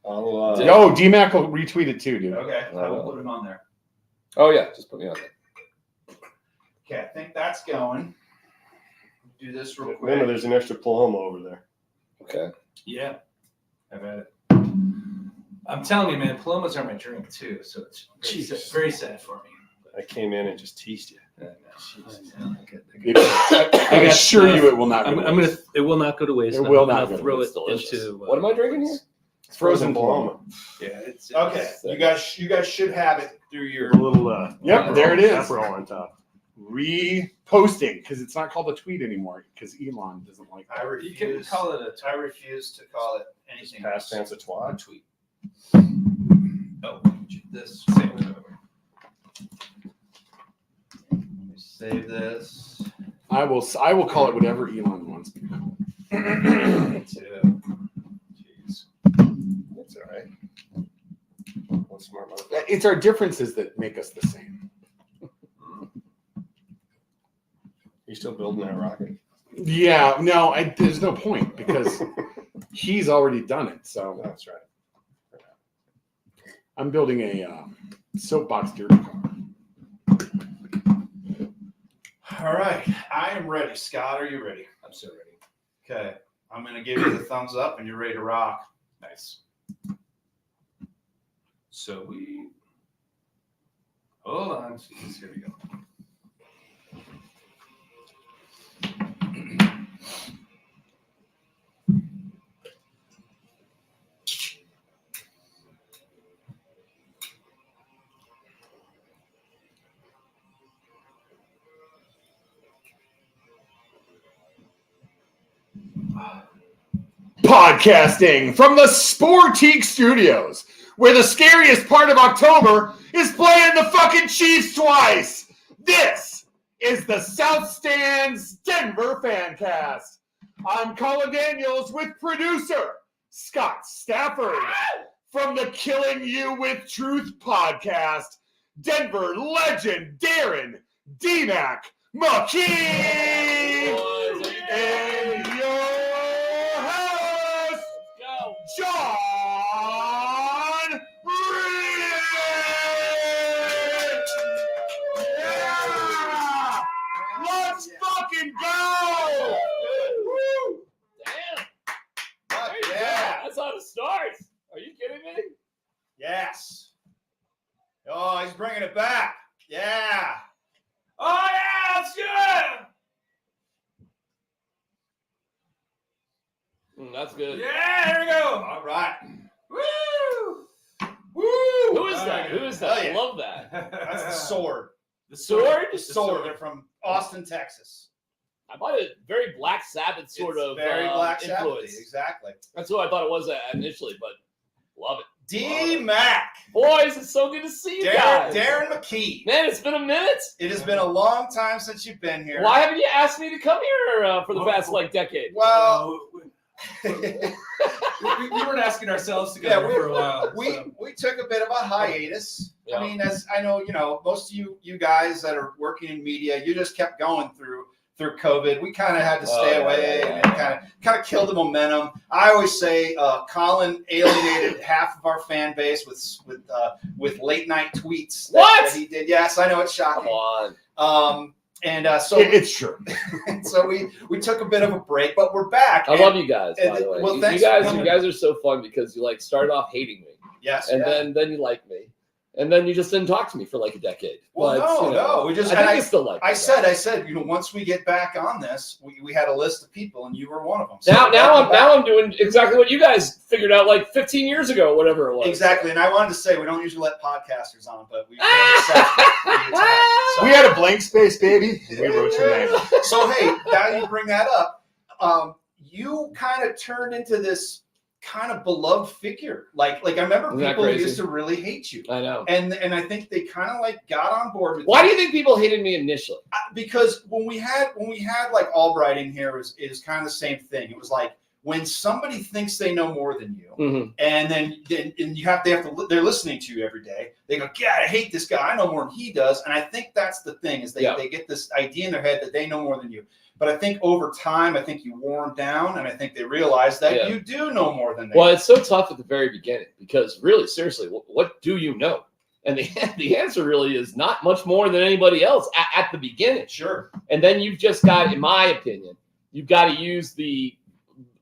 Yo, DMAC will retweet it too, dude. Okay, I will put him on there. Oh yeah, just put me on there. Okay, I think that's going. Do this real quick. Remember, there's an extra Paloma over there. Okay. Yeah, I've had it. I'm telling you, man, Palomas are my drink too, so it's very sad for me. I came in and just teased you. I assure you it will not go to waste. It will not go to waste. It will not I'll go to throw waste. it Delicious. into. What am I drinking here? It's frozen Paloma. Yeah, it's Okay, you guys should have it through your. A little, Yep, there it is. Aperol on top. Reposting because it's not called a tweet anymore because Elon doesn't like I that. You can refuse. call it a I refuse to call it anything. Past else. tense of twat. tweet. Oh, this. Same with it. Let me save this. I will call it whatever Elon wants me to call it. Too. Jeez. That's all right. One smart motherfucker. It's our differences that make us the same. You still building that rocket? Yeah, no, there's no point because he's already done it. So That's right. I'm building a soapbox derby car. All right, I am ready. Scott, are you ready? I'm so ready. Okay, I'm gonna give you the thumbs up, and you're ready to rock. Nice. So we hold on. Jeez, here we go. Podcasting from the Sportique Studios, where the scariest part of October is playing the fucking Chiefs twice. This is the South Stands Denver Fancast. I'm Colin Daniels with producer Scott Stafford from the Killing You with Truth podcast, Denver legend Darren D-Mac McKee, and your host, John Reed. Yeah! Let's fucking go! Woo! Damn. Fuck There you go. yeah! That's how it starts. Are you kidding me? Yes. Oh, he's bringing it back. Yeah. Oh yeah, that's good. That's good. Yeah, here we go. All right. Woo! Woo! Who is that? Who is that? Hell yeah. I love that. That's the Sword. The Sword? The Sword. They're from Austin, Texas. I bought a very Black Sabbath sort It's of very Black Sabbath. influence. Exactly. That's what I thought it was initially, but love it. D-Mac. Boys, it's so good to see you guys. Darren McKee. Man, it's been a minute. It has been a long time since you've been here. Why haven't you asked me to come here for the past decade? Well, we weren't asking ourselves to go Yeah, there for a while. we took a bit of a hiatus. Yeah. I mean, as I know, most of you guys that are working in media, you just kept going through COVID. We kind of had to stay away and kind of kill the momentum. I always say Colin alienated half of our fan base with late night tweets. What? That he did? Yes, I know it's Come shocking. on. So It's true. so we took a bit of a break, but we're back. I love you guys, by and- the way. well, you thanks for guys coming. are so fun because you started off hating me. Yes, And yeah. then you like me. And then you just didn't talk to me for a decade. Well, But, no. We just I think you still like me. I said, once we get back on this, we had a list of people, and you were one of them. So Now welcome back. I'm doing exactly what you guys figured out 15 years ago, or whatever it was. Exactly, and I wanted to say we don't usually let podcasters on, but we. We had a blank space, baby. We wrote your name. So hey, now you bring that up. You kind of turned into this kind of beloved figure. Like I remember Isn't that people crazy? used to really hate you, I know. and I think they kind of got on board with. Why do you think people hated me initially? Because when we had like Albright in here, it was kind of the same thing. It was like when somebody thinks they know more than you, Mhm. and then they're listening to you every day. They go, God, I hate this guy. I know more than he does. And I think that's the thing is they get this idea in their head that they know more than you. But I think over time, I think you wore them down, and I think they realize that you do know more than they Well, do. it's so tough at the very beginning because really, seriously, what do you know? And the answer really is not much more than anybody else at the beginning. Sure. And then you've just got, in my opinion, you've got to use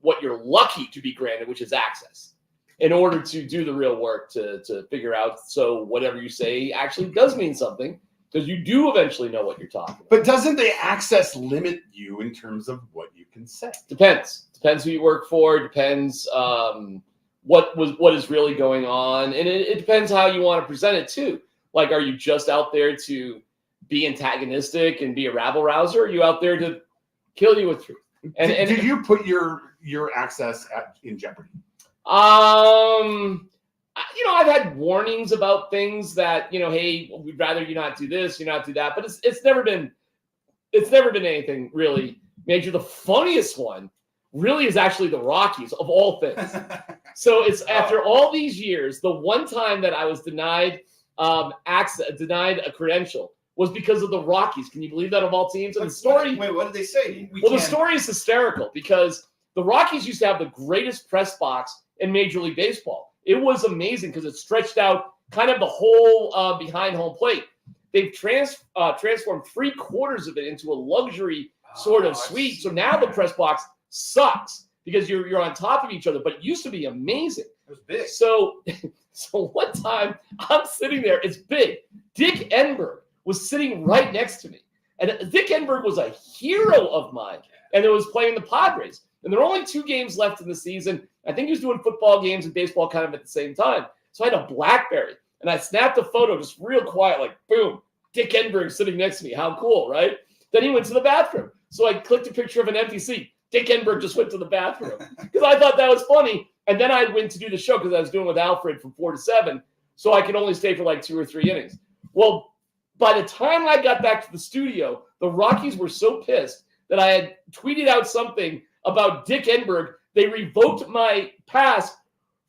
what you're lucky to be granted, which is access, in order to do the real work to figure out so whatever you say actually does mean something, because you do eventually know what you're talking about. But doesn't the access limit you in terms of what you can say? Depends who you work for. Depends what is really going on, and it depends how you want to present it too. Like, are you just out there to be antagonistic and be a rabble rouser? Or are you out there to kill you with truth? And did you put your access in jeopardy? I've had warnings about things that, hey, we'd rather you not do this, you not do that, but it's never been anything really major. The funniest one really is actually the Rockies of all things. So it's after all these years, the one time that I was denied denied a credential was because of the Rockies. Can you believe that, of all teams? And the story. Wait, what did they say? The story is hysterical because the Rockies used to have the greatest press box in Major League Baseball. It was amazing because it stretched out kind of the whole behind home plate. They've transformed 3/4 of it into a luxury sort of suite. So now the press box sucks because you're on top of each other, but it used to be amazing. It was big. So one time I'm sitting there, it's big. Dick Enberg was sitting right next to me. And Dick Enberg was a hero of mine. And it was playing the Padres. And there are only 2 games left in the season. I think he was doing football games and baseball kind of at the same time. So I had a BlackBerry. And I snapped a photo just real quiet, like, boom, Dick Enberg sitting next to me. How cool, right? Then he went to the bathroom. So I clicked a picture of an empty seat. Dick Enberg just went to the bathroom because I thought that was funny. And then I went to do the show because I was doing with Alfred from 4 to 7. So I could only stay for like 2 or 3 innings. Well, by the time I got back to the studio, the Rockies were so pissed that I had tweeted out something about Dick Enberg. They revoked my pass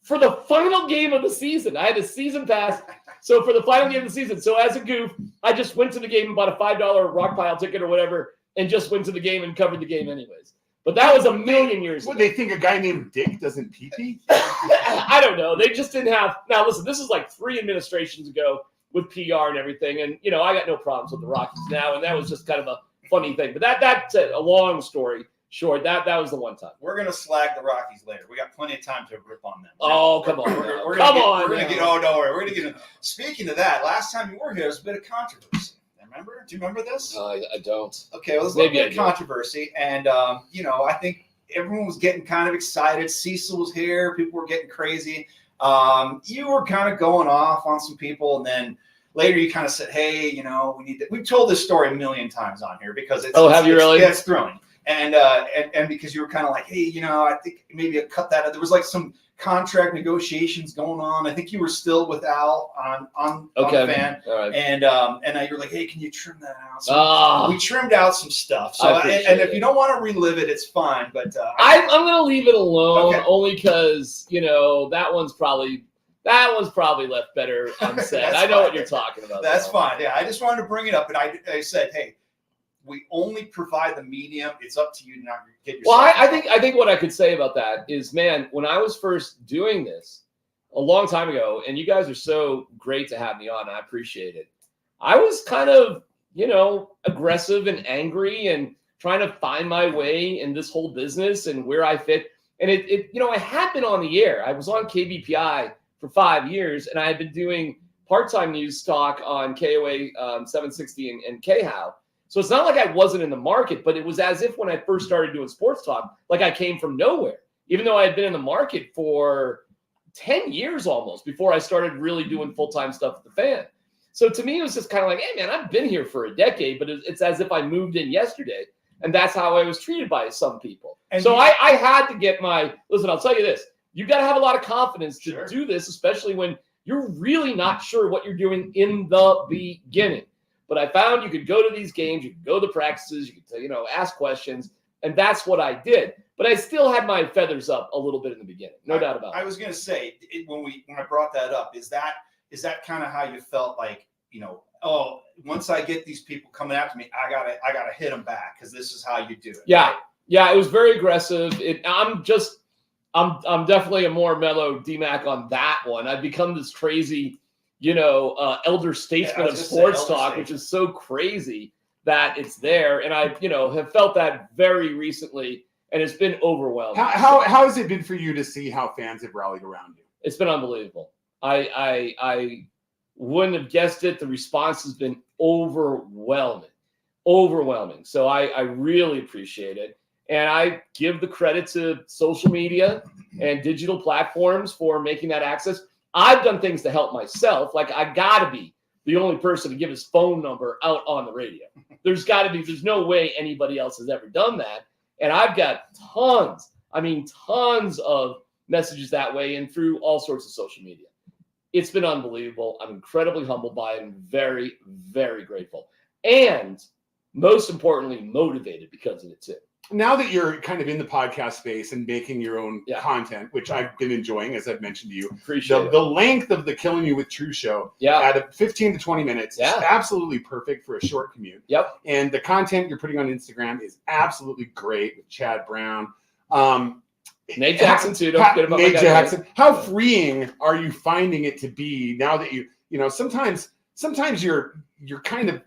for the final game of the season. I had a season pass. So for the final game of the season. So as a goof, I just went to the game and bought a $5 rock pile ticket or whatever and just went to the game and covered the game anyways. But that was a million years ago. What, they think a guy named Dick doesn't pee-pee? I don't know. They just didn't have. Now, listen, this is like 3 administrations ago with PR and everything. And, I got no problems with the Rockies now. And that was just kind of a funny thing. But that's a long story short. That was the one time. We're going to slag the Rockies later. We got plenty of time to rip on them. Oh, come on. We're Come gonna on. We're going to get, oh, don't worry. We're going to get, speaking of that, last time you were here, there was a bit of controversy. Remember? Do you remember this? I don't. Okay, well, there's a little bit of controversy. And, I think everyone was getting kind of excited. Cecil was here. People were getting crazy. You were kind of going off on some people. And then later you kind of said, hey, we need to. We've told this story a million times on here because it's. Oh, have you really? Yeah, it's thrilling. And because you were kind of like, hey, I think maybe I cut that. There was like some contract negotiations going on. I think you were still with Al on the fan. All right. And you're like, hey, can you trim that out? So we trimmed out some stuff. So and if you don't want to relive it, it's fine. But I'm going to leave it alone only because that one's probably left better unsaid. I know what you're talking about. That's fine. Yeah, I just wanted to bring it up, and I said, hey, we only provide the medium. It's up to you to not get yourself. Well, I think what I could say about that is, man, when I was first doing this a long time ago, and you guys are so great to have me on, I appreciate it. I was kind of, aggressive and angry and trying to find my way in this whole business and where I fit. And I had been on the air. I was on KBPI for 5 years, and I had been doing part-time news talk on KOA 760 and KHOW. So it's not like I wasn't in the market, but it was as if when I first started doing sports talk, like I came from nowhere, even though I had been in the market for 10 years almost before I started really doing full-time stuff at the fan. So to me, it was just kind of like, hey, man, I've been here for a decade, but it's as if I moved in yesterday. And that's how I was treated by some people. And so I had to get listen, I'll tell you this. You got to have a lot of confidence to do this, especially when you're really not sure what you're doing in the beginning. But I found you could go to these games, you could go to the practices, you could, ask questions, and that's what I did. but I still had my feathers up a little bit in the beginning. No doubt about I it. was going to say when I brought that up, is that kind of how you felt like, oh, once I get these people coming after me, I gotta hit them back because this is how you do it. Yeah. Yeah, it was very aggressive. I'm definitely a more mellow DMAC on that one. I've become this crazy, elder statesman of sports talk, which is so crazy that it's there. And I, have felt that very recently, and it's been overwhelming. How has it been for you to see how fans have rallied around you? It's been unbelievable. I wouldn't have guessed it. The response has been overwhelming. So I really appreciate it. And I give the credit to social media and digital platforms for making that access. I've done things to help myself. Like, I got to be the only person to give his phone number out on the radio. There's no way anybody else has ever done that. And I've got tons of messages that way and through all sorts of social media. It's been unbelievable. I'm incredibly humbled by it and very, very grateful. And most importantly, motivated because of it too. Now that you're kind of in the podcast space and making your own content, which I've been enjoying, as I've mentioned to you, Appreciate the length of the Killing You with True show at 15 to 20 minutes is absolutely perfect for a short commute. Yep. And the content you're putting on Instagram is absolutely great with Chad Brown. Nate Jackson too. Don't forget about Nate Jackson. How freeing are you finding it to be now that sometimes you're kind of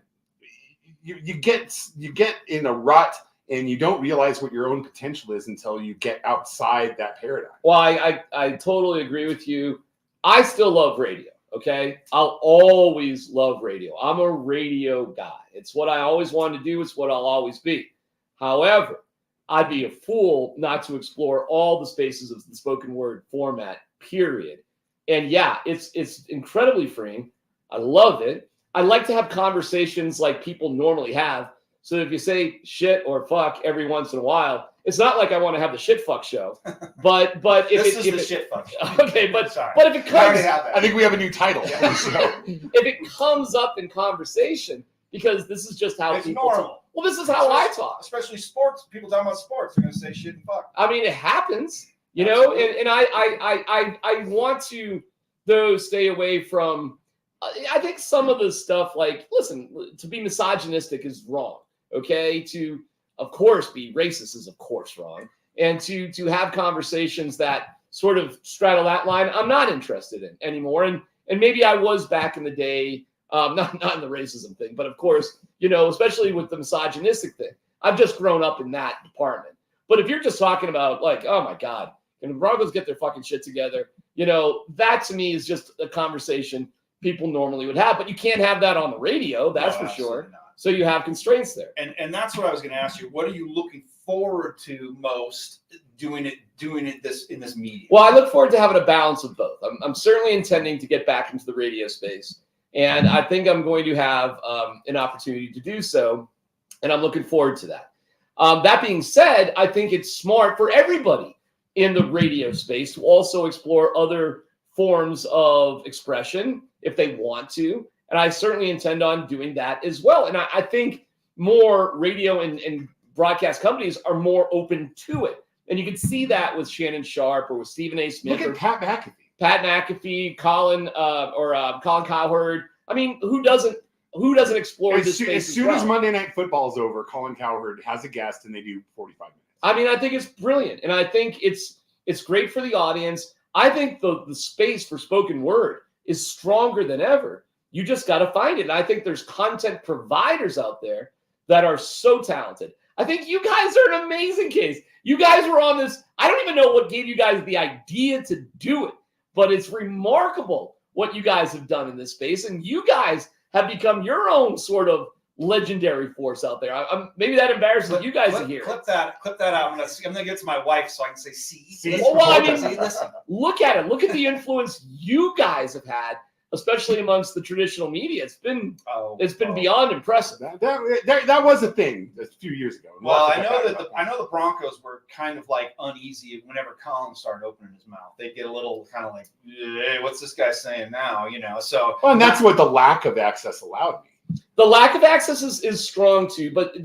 you get in a rut and you don't realize what your own potential is until you get outside that paradigm. Well, I totally agree with you. I still love radio. Okay. I'll always love radio. I'm a radio guy. It's what I always wanted to do. It's what I'll always be. However, I'd be a fool not to explore all the spaces of the spoken word format, period. And yeah, it's incredibly freeing. I love it. I like to have conversations like people normally have. So if you say shit or fuck every once in a while, it's not like I want to have the shit fuck show. But if this it, is if the it, shit fuck show. Okay, but Sorry. if it We already comes, have that. I think we have a new title for the show. if it comes up in conversation, because this is just how It's people normal. talk. Well, this is how I talk. Especially sports. People talking about sports, they're going to say shit and fuck. I mean, it happens, Absolutely. and I want to, though, stay away from, I think some of the stuff, like, listen, to be misogynistic is wrong, okay? To, of course, be racist is, of course, wrong. And to have conversations that sort of straddle that line, I'm not interested in anymore. And maybe I was back in the day, not in the racism thing, but of course, especially with the misogynistic thing. I've just grown up in that department. But if you're just talking about like, oh my God, can the Broncos get their fucking shit together? That to me is just a conversation people normally would have, but you can't have that on the radio, that's for sure. Not. So you have constraints there. And that's what I was going to ask you. What are you looking forward to most doing it in this medium? Well, I look forward to having a balance of both. I'm certainly intending to get back into the radio space, and I think I'm going to have an opportunity to do so, and I'm looking forward to that. That being said, I think it's smart for everybody in the radio space to also explore other forms of expression if they want to, and I certainly intend on doing that as well. And I think more radio and broadcast companies are more open to it. And you can see that with Shannon Sharp or with Stephen A. Smith. Look at Pat McAfee. Pat McAfee, Colin Cowherd. I mean, who doesn't explore this space As soon well? as Monday Night Football is over, Colin Cowherd has a guest and they do 45 minutes. I mean, I think it's brilliant. And I think it's great for the audience. I think the space for spoken word is stronger than ever. You just got to find it. And I think there's content providers out there that are so talented. I think you guys are an amazing case. You guys were on this. I don't even know what gave you guys the idea to do it, but it's remarkable what you guys have done in this space. And you guys have become your own sort of legendary force out there. Maybe that embarrasses you guys to hear. Clip that out. I'm gonna get to my wife so I can say, see. Well, I mean, listen. look at it. Look at the influence you guys have had, especially amongst the traditional media. It's been beyond impressive. That was a thing a few years ago. Well, I know the Broncos were kind of like uneasy whenever Colin started opening his mouth. They'd get a little kind of like, hey, what's this guy saying now? So. Well, and that's what the lack of access allowed me. The lack of access is strong too, but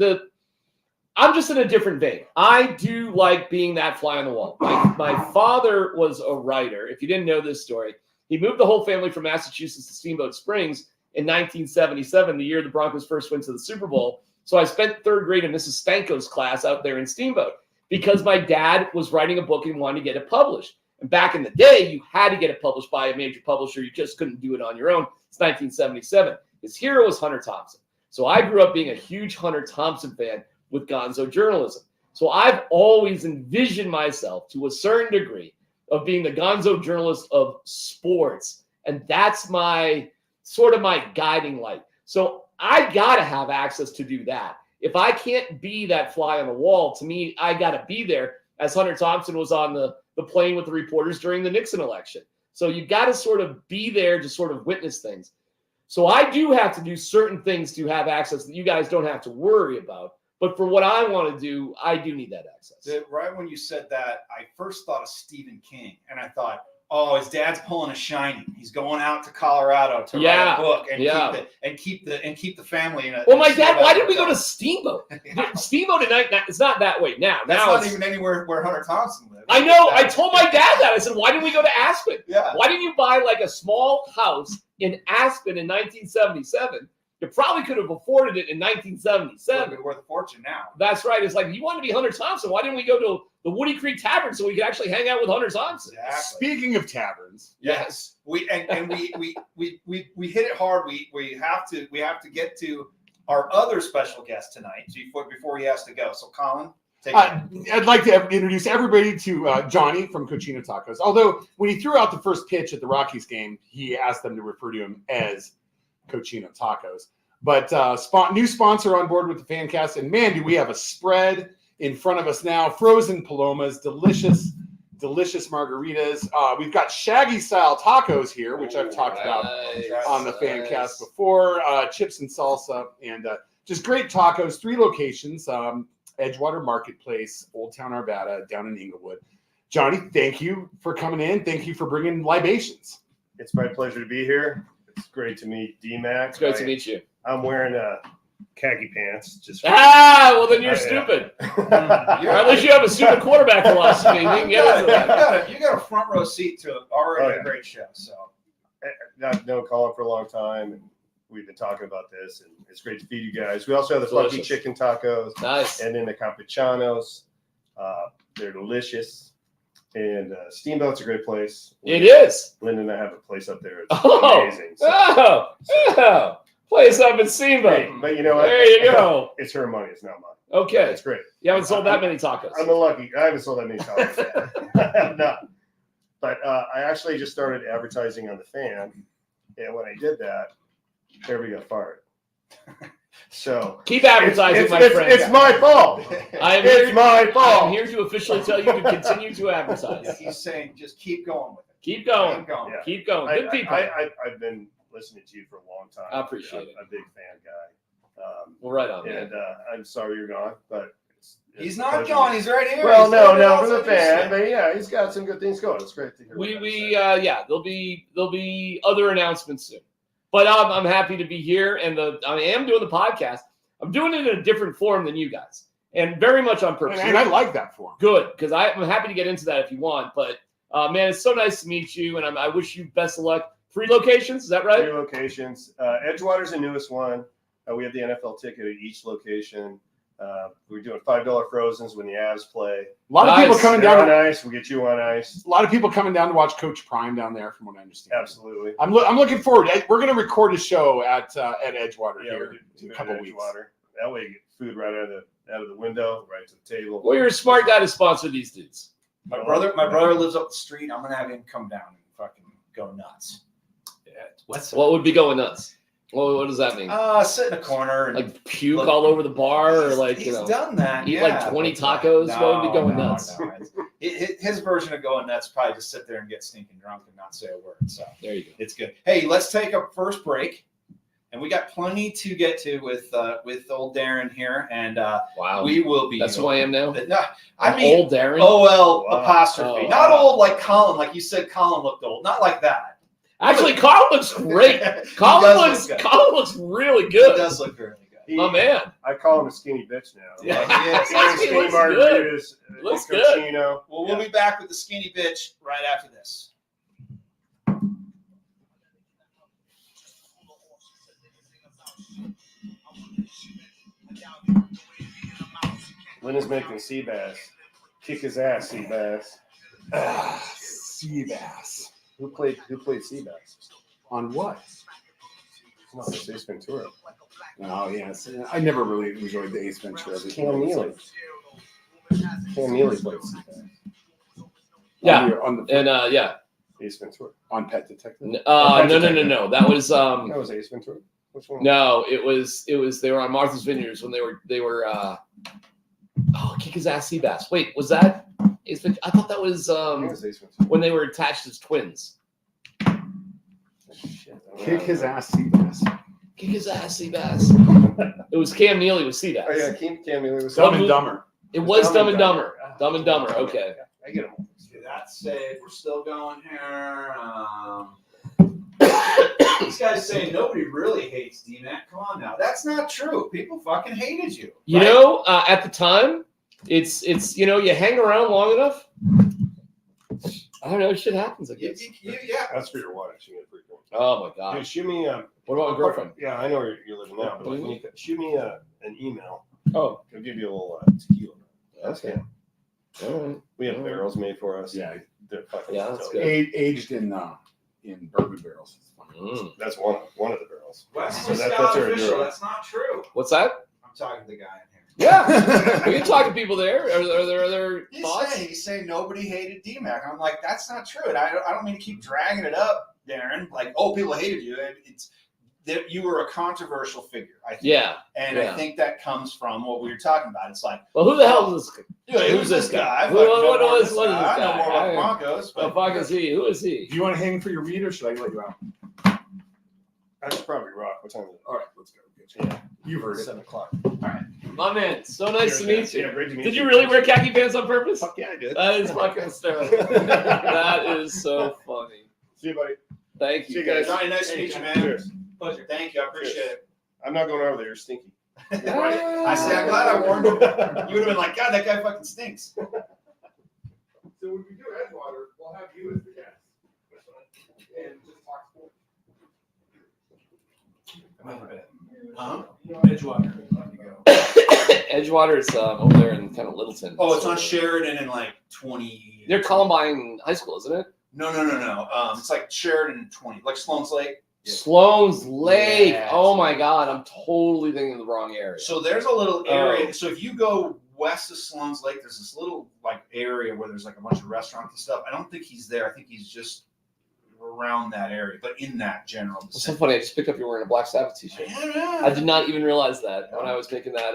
I'm just in a different vein. I do like being that fly on the wall. My father was a writer. If you didn't know this story, he moved the whole family from Massachusetts to Steamboat Springs in 1977, the year the Broncos first went to the Super Bowl. So I spent third grade in Mrs. Stanko's class out there in Steamboat because my dad was writing a book and wanted to get it published. And back in the day, you had to get it published by a major publisher. You just couldn't do it on your own. It's 1977. His hero was Hunter Thompson. So I grew up being a huge Hunter Thompson fan with gonzo journalism. So I've always envisioned myself to a certain degree of being the gonzo journalist of sports. And that's my sort of my guiding light. So I got to have access to do that. If I can't be that fly on the wall, to me, I got to be there as Hunter Thompson was on the plane with the reporters during the Nixon election. So you got to sort of be there to sort of witness things. So I do have to do certain things to have access that you guys don't have to worry about. But for what I want to do, I do need that access. Right when you said that, I first thought of Stephen King, and I thought, oh, his dad's pulling a Shining. He's going out to Colorado to write a book and keep the family in a. Well, my dad, why did we go to Steamboat? Steamboat at night, it's not that way now. That's now not even anywhere where Hunter Thompson lives. I know. I told my dad that. I said, why didn't we go to Aspen? Yeah. Why didn't you buy like a small house in Aspen in 1977? You probably could have afforded it in 1977. We're worth a fortune now. That's right. It's like, you wanted to be Hunter Thompson. Why didn't we go to the Woody Creek Tavern so we could actually hang out with Hunter Thompson? Exactly. Speaking of taverns, Yes, we hit it hard. We have to get to our other special guest tonight before he has to go. So Colin, take it. I'd like to introduce everybody to Johnny from Cochino Tacos. Although when he threw out the first pitch at the Rockies game, he asked them to refer to him as Cochino Tacos. But new sponsor on board with the Fancast, and man, do we have a spread in front of us now. Frozen Palomas, delicious margaritas. We've got Shaggy style tacos here, which I've talked about on the Fancast before. Chips and salsa, and just great tacos. 3 locations: Edgewater Marketplace, Old Town Arvada, down in Inglewood. Johnny, thank you for coming in. Thank you for bringing libations. It's my pleasure to be here. It's great to meet D-Mac. It's great to meet you. I'm wearing khaki pants. Just well, then you're stupid. Or at least you have a stupid quarterback philosophy. We can get into that. You got a front row seat to already a great show. So I've known Colin for a long time, and we've been talking about this, and it's great to feed you guys. We also have the funky chicken tacos. Nice. And then the campechanos. They're delicious. And Steamboat's a great place. It is. Linda and I have a place up there. It's amazing. So. Place up in Steamboat. Hey, but you know what? There you go. It's her money. It's not mine. Okay. It's great. You haven't sold that many tacos. I'm unlucky. I haven't sold that many tacos. I have not. But I actually just started advertising on the Fan. And when I did that, everybody got fired. So keep advertising, my friend. It's my fault. It's my fault. I'm here to officially tell you to continue to advertise. He's saying just keep going with it. Keep going. Yeah. Keep going. Good people. I've been listening to you for a long time. I appreciate it. I'm a big fan guy. Well, right on, and I'm sorry you're gone, but he's not gone. He's right here. Well, no, for the Fan, but yeah, he's got some good things going. It's great to hear. There'll be other announcements soon. But I'm happy to be here, and I am doing the podcast. I'm doing it in a different form than you guys, and very much on purpose. And I like that form. Good, because I'm happy to get into that if you want. But man, it's so nice to meet you, and I wish you best of luck. 3 locations, is that right? 3 locations. Edgewater's the newest one. We have the NFL ticket at each location. We're doing $5 Frozens when the Avs play. A lot of people coming down on ice. We'll get you on ice. A lot of people coming down to watch Coach Prime down there, from what I understand. Absolutely. I'm looking forward. We're going to record a show at Edgewater here in a couple of weeks. That way you get food right out of the window, right to the table. Well, you're a smart guy to sponsor these dudes. My brother lives up the street. I'm gonna have him come down and fucking go nuts. Yeah. What would be going nuts? What does that mean? Sit in a corner and like puke all over the bar, or like he's done that. Eat like 20 tacos. What would be going nuts? No. His version of going nuts probably just sit there and get stinking drunk and not say a word. So there you go. It's good. Hey, let's take a first break, and we got plenty to get to with old Darren here, and wow, we will be. That's who I am now. No, I mean old Darren. apostrophe, not old like Colin. Like you said, Colin looked old. Not like that. Actually, Colin looks great. Colin looks really good. He does look really good. My man. I call him a skinny bitch now. Yeah. Yes, He Skinny looks good. margaritas, Looks good. cappuccino. Well, we'll be back with the skinny bitch right after this. Lynn is making sea bass. Kick his ass, sea bass. Sea bass. Who played sea bass? On what? No, it's Ace Ventura. Oh, yes. I never really enjoyed the Ace Ventura. Cam Neely. Cam Neely played sea bass. Yeah. On the, And yeah. Ace Ventura. on Pet Detective. No. That was That was Ace Ventura. Which one? no. It was they were on Martha's Vineyards when they were Kick His Ass Seabass. Wait, was that? I thought that was I think it was Ace Ventura. when they were attached as twins. Shit, I don't Kick know. his ass, sea bass. Kick His Ass Seabass. It was Cam Neely with Seabass. Oh yeah, Cam Neely was Dumb and Dumber. It was Dumb and Dumber. Dumb and Dumber. Ah, Okay. I get him. That's safe. We're still going here. This guy's saying nobody really hates D-Mac. Come on now. That's not true. People fucking hated you. You right? know, at the time, it's you hang around long enough. I don't know. Shit happens. I guess. Yeah. That's for your watch. You get free coin. Oh my god. Dude, shoot me. What about my girlfriend? Yeah, I know where you're living now, but Mhm. when you shoot me an email. Oh. I'll give you a little tequila. Okay. All right. We have Mhm. barrels made for us. Yeah. They're fucking. Yeah, that's dope. good. Aged in bourbon barrels. It's fun. Mm. That's one of the barrels. Wesley So that's Scott our official. hero. That's not true. What's that? I'm talking to the guy in here. Yeah. We can talk to people there. Are there other thoughts? He's saying nobody hated D-Mac. I'm like, that's not true. And I don't mean to keep dragging it up, Darren. Like, oh, people hated you. It's that you were a controversial figure, I think. Yeah. And yeah. I think that comes from what we were talking about. It's like, Well, who the hell is this? who's this guy? Who- what is this I know guy? more about I- Broncos, The but fuck is he? Who is he? Do you want to hang for your read or should I let you out? I should probably rock. What time is it? All right, let's go. Yeah. You've heard it. 7:00. My man, so nice to meet you. Yeah, great to meet Did you really wear khaki pants on purpose? Fuck yeah, I did. That is fucking hysterical. That is so funny. See you, buddy. Thank you. See you guys. Johnny, nice to meet you, man. Cheers. Pleasure. Thank you. I appreciate it. I'm not going over there. You're stinky. I say, I'm glad I warned you. You would have been like, God, that guy fucking stinks. So when we do Edgewater, we'll have you as the guest. And just talk sports. I've never been. Huh? Edgewater. Let me go. Edgewater is over there in kind of Littleton. Oh, it's on Sheridan in like 20. Near Columbine High School, isn't it? No. It's like Sheridan in 20, like Sloan's Lake. Yeah. Sloan's Lake. Yes. Oh my God, I'm totally thinking of the wrong area. So there's a little area. Oh. So if you go west of Sloan's Lake, there's this little like area where there's like a bunch of restaurants and stuff. I don't think he's there. I think he's just around that area, but in that general It's so vicinity. funny. I just picked up you're wearing a Black Sabbath t-shirt. Yeah. I did not even realize that when I was making that.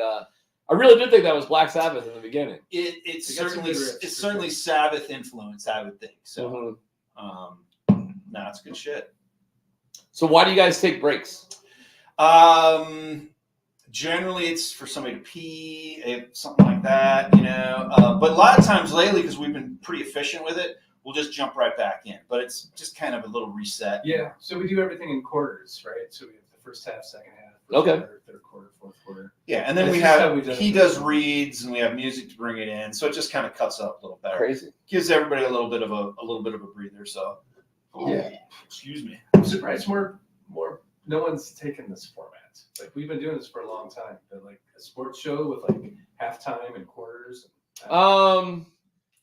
I really did think that was Black Sabbath in the beginning. It's They got some certainly good riffs, it's for certainly Sabbath influence, I would think. So Mhm. no, it's good shit. So why do you guys take breaks? Generally, it's for somebody to pee, something like that, you know. But a lot of times lately, because we've been pretty efficient with it, we'll just jump right back in. But it's just kind of a little reset. Yeah. So we do everything in quarters, right? So we have the first half, second half. First Okay. Quarter, third quarter, fourth quarter. Yeah, and then That's we just how have we've done he it. does reads, and we have music to bring it in, so it just kind of cuts it up a little better. Crazy. Gives everybody a little bit of a breather. So, Yeah. Excuse me. I'm surprised more. No one's taken this format. Like we've been doing this for a long time, but like a sports show with like halftime and quarters.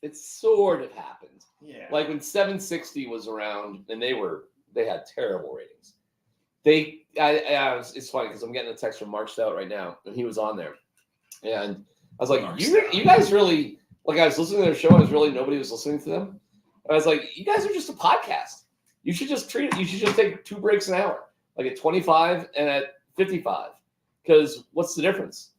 It sort of happened. Yeah. Like when 760 was around, and they had terrible ratings. It's funny because I'm getting a text from Mark Stout right now, and he was on there, and I was like, Mark you Stout. guys really like. I was listening to their show, and nobody was listening to them. And I was like, you guys are just a podcast. You should just treat it. You should just take 2 breaks an hour, like at 25 and at 55, because what's the difference?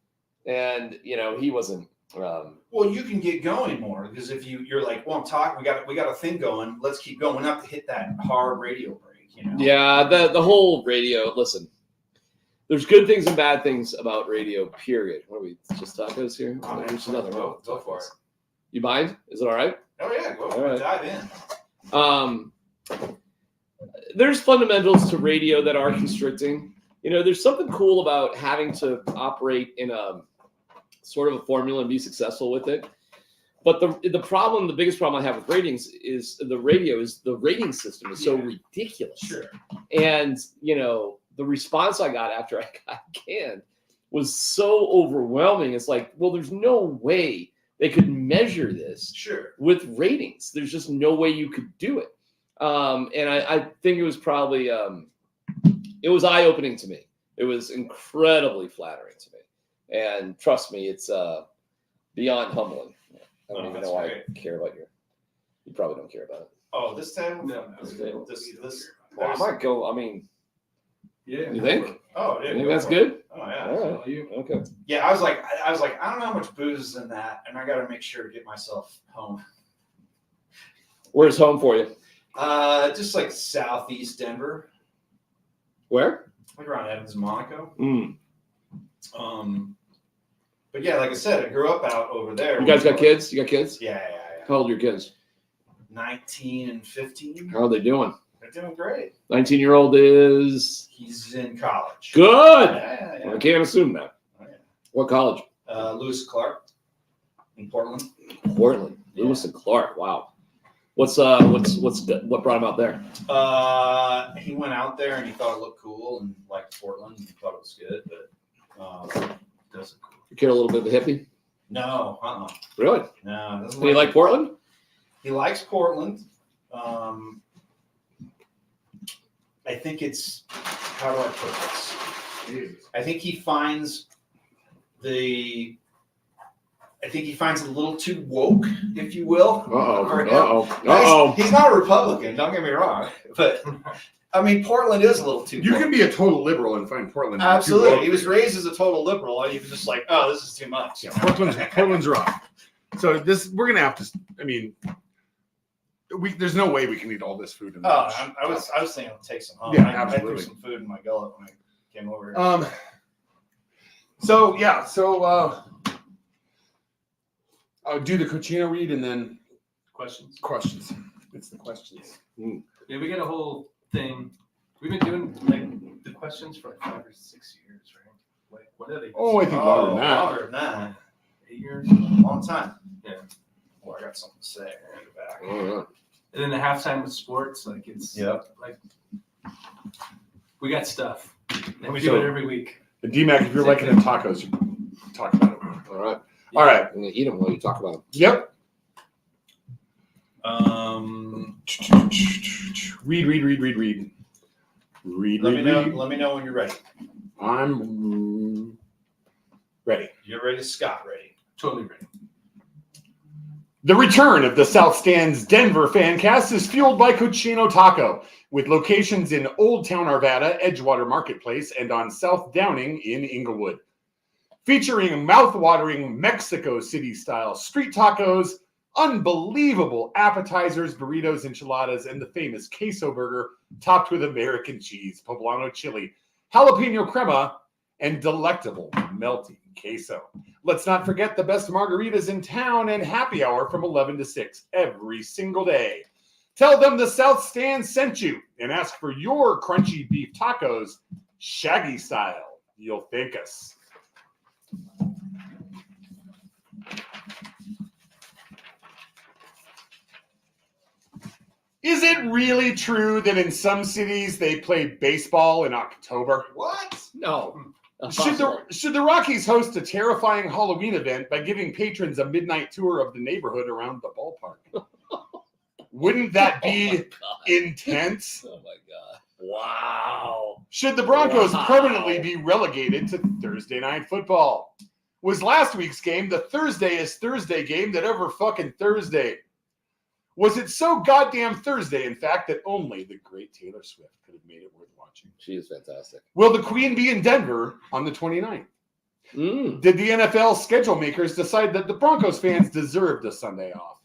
And he wasn't. Well, you can get going more because if you're like, well, I'm talking, we got a thing going. Let's keep going. We don't have to hit that hard radio break, you know. Yeah, the whole radio. Listen, there's good things and bad things about radio. Period. What are we just tacos here? Oh, man, There's another go one. for it. You mind? Is it all right? Oh yeah, go All right. dive in. There's fundamentals to radio that are constricting. there's something cool about having to operate in a sort of a formula and be successful with it. But the biggest problem I have with ratings is the rating system is so ridiculous. Sure. And, the response I got after I got canned was so overwhelming. It's like, well, there's no way they could measure this Sure. with ratings. There's just no way you could do it. And I think it was probably, it was eye-opening to me. It was incredibly flattering to me. And trust me, it's beyond humbling. I don't even know why I care about you probably don't care about it. Oh, this table? No, This no. table? This. Well, I might go, Yeah. you think? Oh, yeah. You think go that's for it. good? Oh, yeah. All right. Well, you, Okay. Yeah, I was like, I don't know how much booze is in that, and I got to make sure to get myself home. Where's home for you? Just like southeast Denver, Where? like around Evans, Monaco. Mm. But yeah, like I said, I grew up out over there. You guys got kids? You got kids? Yeah. How old are your kids? 19 and 15. How are they doing? They're doing great. 19-year-old is He's in college. good. Yeah. I can't assume that. Oh, yeah. What college? Lewis Clark in Portland. Portland. Yeah. Lewis and Clark. Wow. What brought him out there? He went out there and he thought it looked cool and liked Portland and thought it was good, but doesn't. You care a little bit of a hippie? No, Really? no. Doesn't Do you like Portland? He likes Portland. I think it's, how do I put this? I think he finds a little too woke, if you will. for him. Now, he's not a Republican, don't get me wrong, but I mean, Portland is a little too You woke. can be a total liberal and find Portland. too Absolutely. woke. He was raised as a total liberal, and he was just like, oh, this is too much. Yeah, Portland's rough. So we're gonna have to. I mean, there's no way we can eat all this food. In Oh, I was thinking I'd take some home. Yeah, I absolutely. threw some food in my gullet when I came over. So I'll do the Cochino read and then questions? questions. It's the questions. Yeah, we got a whole thing. We've been doing like the questions for like 5 or 6 years, right? Like, what are they? Oh, I think longer than that. Longer than that. 8 years. Long time. Yeah. Well, I got something to say. I gotta go back. Oh, yeah. And then the halftime with sports, like it's Yep. like we got stuff. And we So- do it every week. And DMAC, if you're liking the tacos, you talk about it. All right. All right. I'm gonna eat them while you talk about them. Yep. Read. Let me know when you're ready. I'm ready. You're ready, Scott. Ready. Totally ready. The return of the South Stands Denver Fancast is fueled by Cochino Taco, with locations in Old Town Arvada, Edgewater Marketplace, and on South Downing in Inglewood. Featuring mouth-watering Mexico City-style street tacos, unbelievable appetizers, burritos, enchiladas, and the famous queso burger topped with American cheese, poblano chili, jalapeno crema, and delectable melting queso. Let's not forget the best margaritas in town and happy hour from 11 to 6 every single day. Tell them the South Stand sent you and ask for your crunchy beef tacos, Shaggy style. You'll thank us. Is it really true that in some cities they play baseball in October? What? No. Should the Rockies host a terrifying Halloween event by giving patrons a midnight tour of the neighborhood around the ballpark? Wouldn't that be intense? Oh my god! Wow. Should the Broncos Wow. permanently be relegated to Thursday night football? Was last week's game the Thursday game that ever fucking Thursday? Was it so goddamn Thursday, in fact, that only the great Taylor Swift could have made it worth watching? She is fantastic. Will the Queen be in Denver on the 29th? Did the NFL schedule makers decide that the Broncos fans deserved a Sunday off?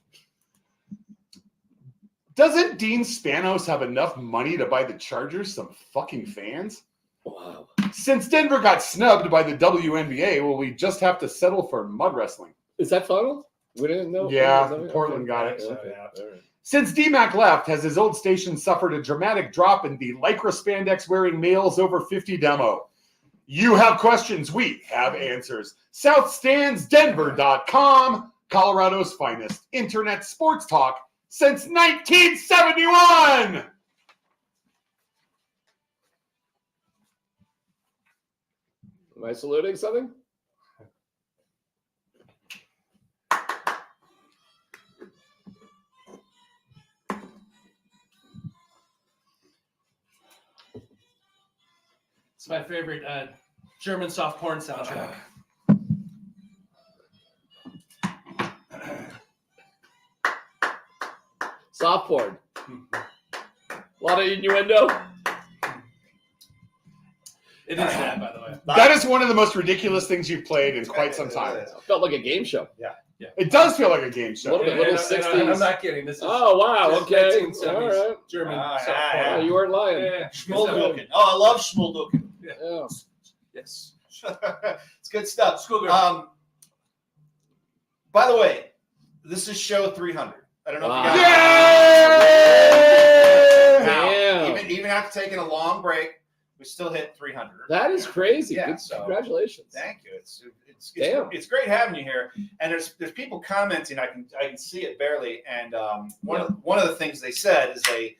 Doesn't Dean Spanos have enough money to buy the Chargers some fucking fans? Wow. Since Denver got snubbed by the WNBA, will we just have to settle for mud wrestling? Is that final? We didn't know. Yeah, Okay. Portland got it. Okay. Yeah. All right. Since DMAC left, has his old station suffered a dramatic drop in the lycra spandex wearing males over 50 demo? You have questions, we have answers. SouthStandsDenver.com, Colorado's finest internet sports talk since 1971. Am I saluting something? It's my favorite German soft porn soundtrack. Soft porn. A lot of innuendo. It is that, by the way. That is one of the most ridiculous things you've played in quite some time. Felt like a game show. It does feel like a game A show. little bit, little 60s. I'm not kidding. This is Oh, wow. this is Okay. 1970s All right. German Ah, soft yeah, porn. Oh, you weren't lying. Yeah. Schmulduken. Oh, I love Schmulduken. Yeah. Yes. It's good stuff. Schoolgirl. By the way, this is show 300. I don't know if you guys. Yay! Now, Damn. even after taking a long break, we still hit 300. That is crazy. Yeah, Good, so- congratulations. Thank you. Damn. It's great having you here. And there's people commenting. I can see it barely. And one of the things they said is they